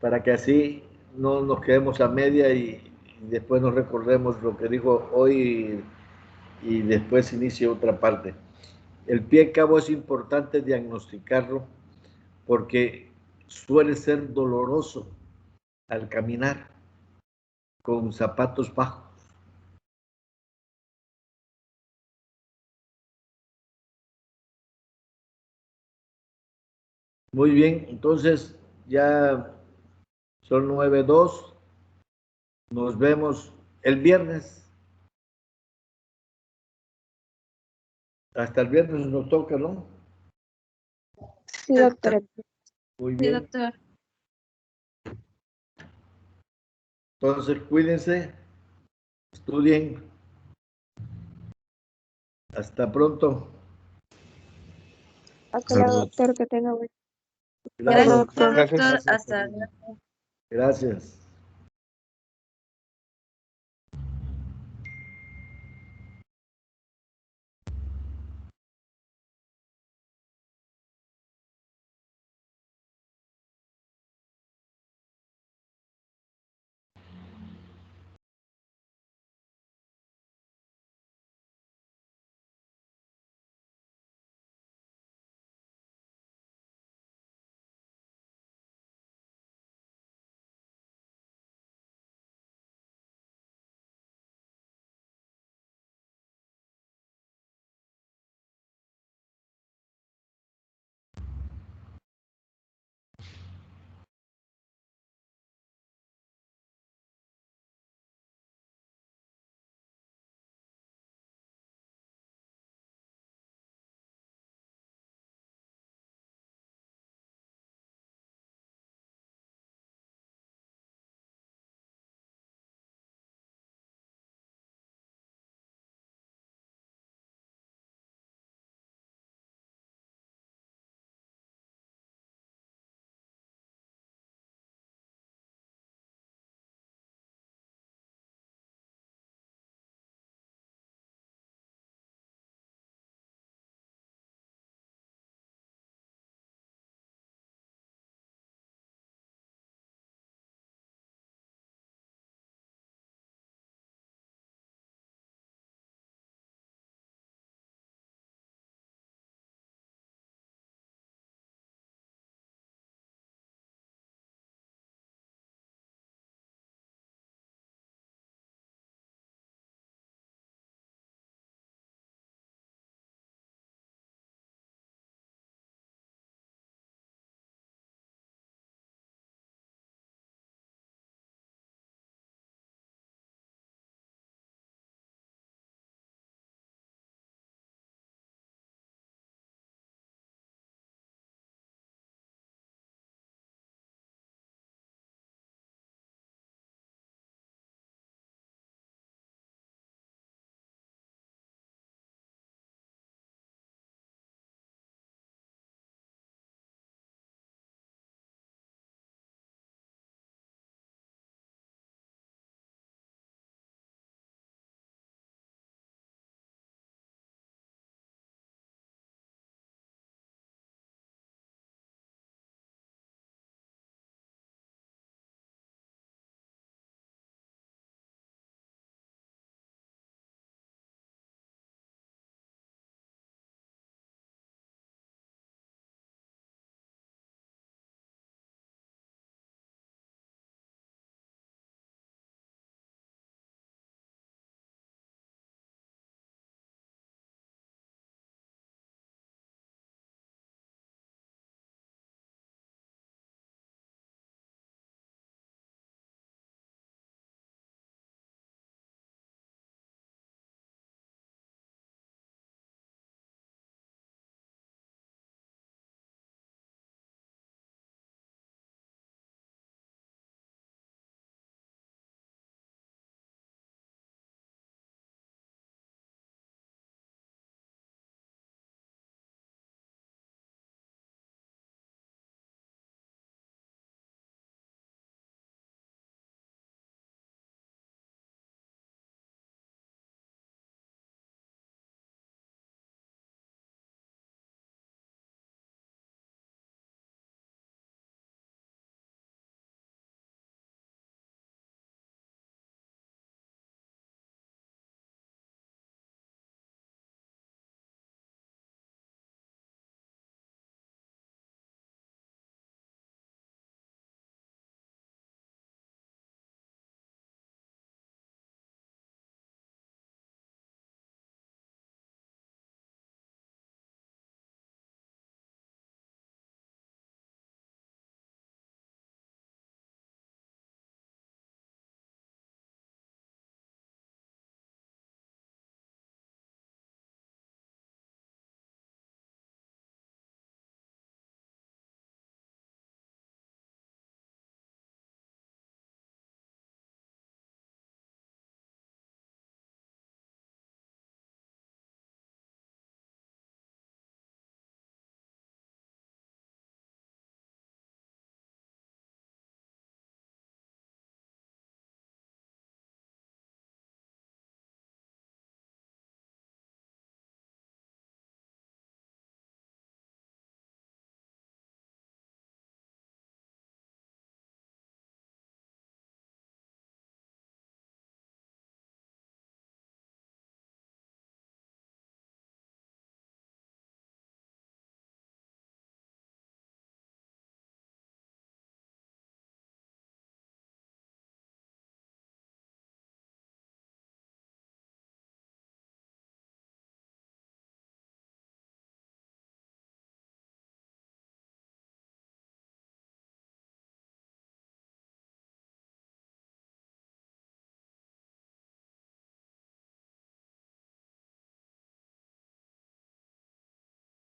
para que así no nos quedemos a media y después nos recordemos lo que dijo hoy y después inicie otra parte. El pie cabo es importante diagnosticarlo porque suele ser doloroso al caminar con zapatos bajos. Muy bien, entonces ya son 9:02. Nos vemos el viernes. Hasta el viernes nos toca, ¿no? Sí, doctor. Muy Sí, bien. doctor. Entonces, cuídense, estudien. Hasta pronto. Hasta luego, Saludos. doctor, que tenga buen Gracias. Gracias, doctor. Gracias. Hasta luego. Gracias.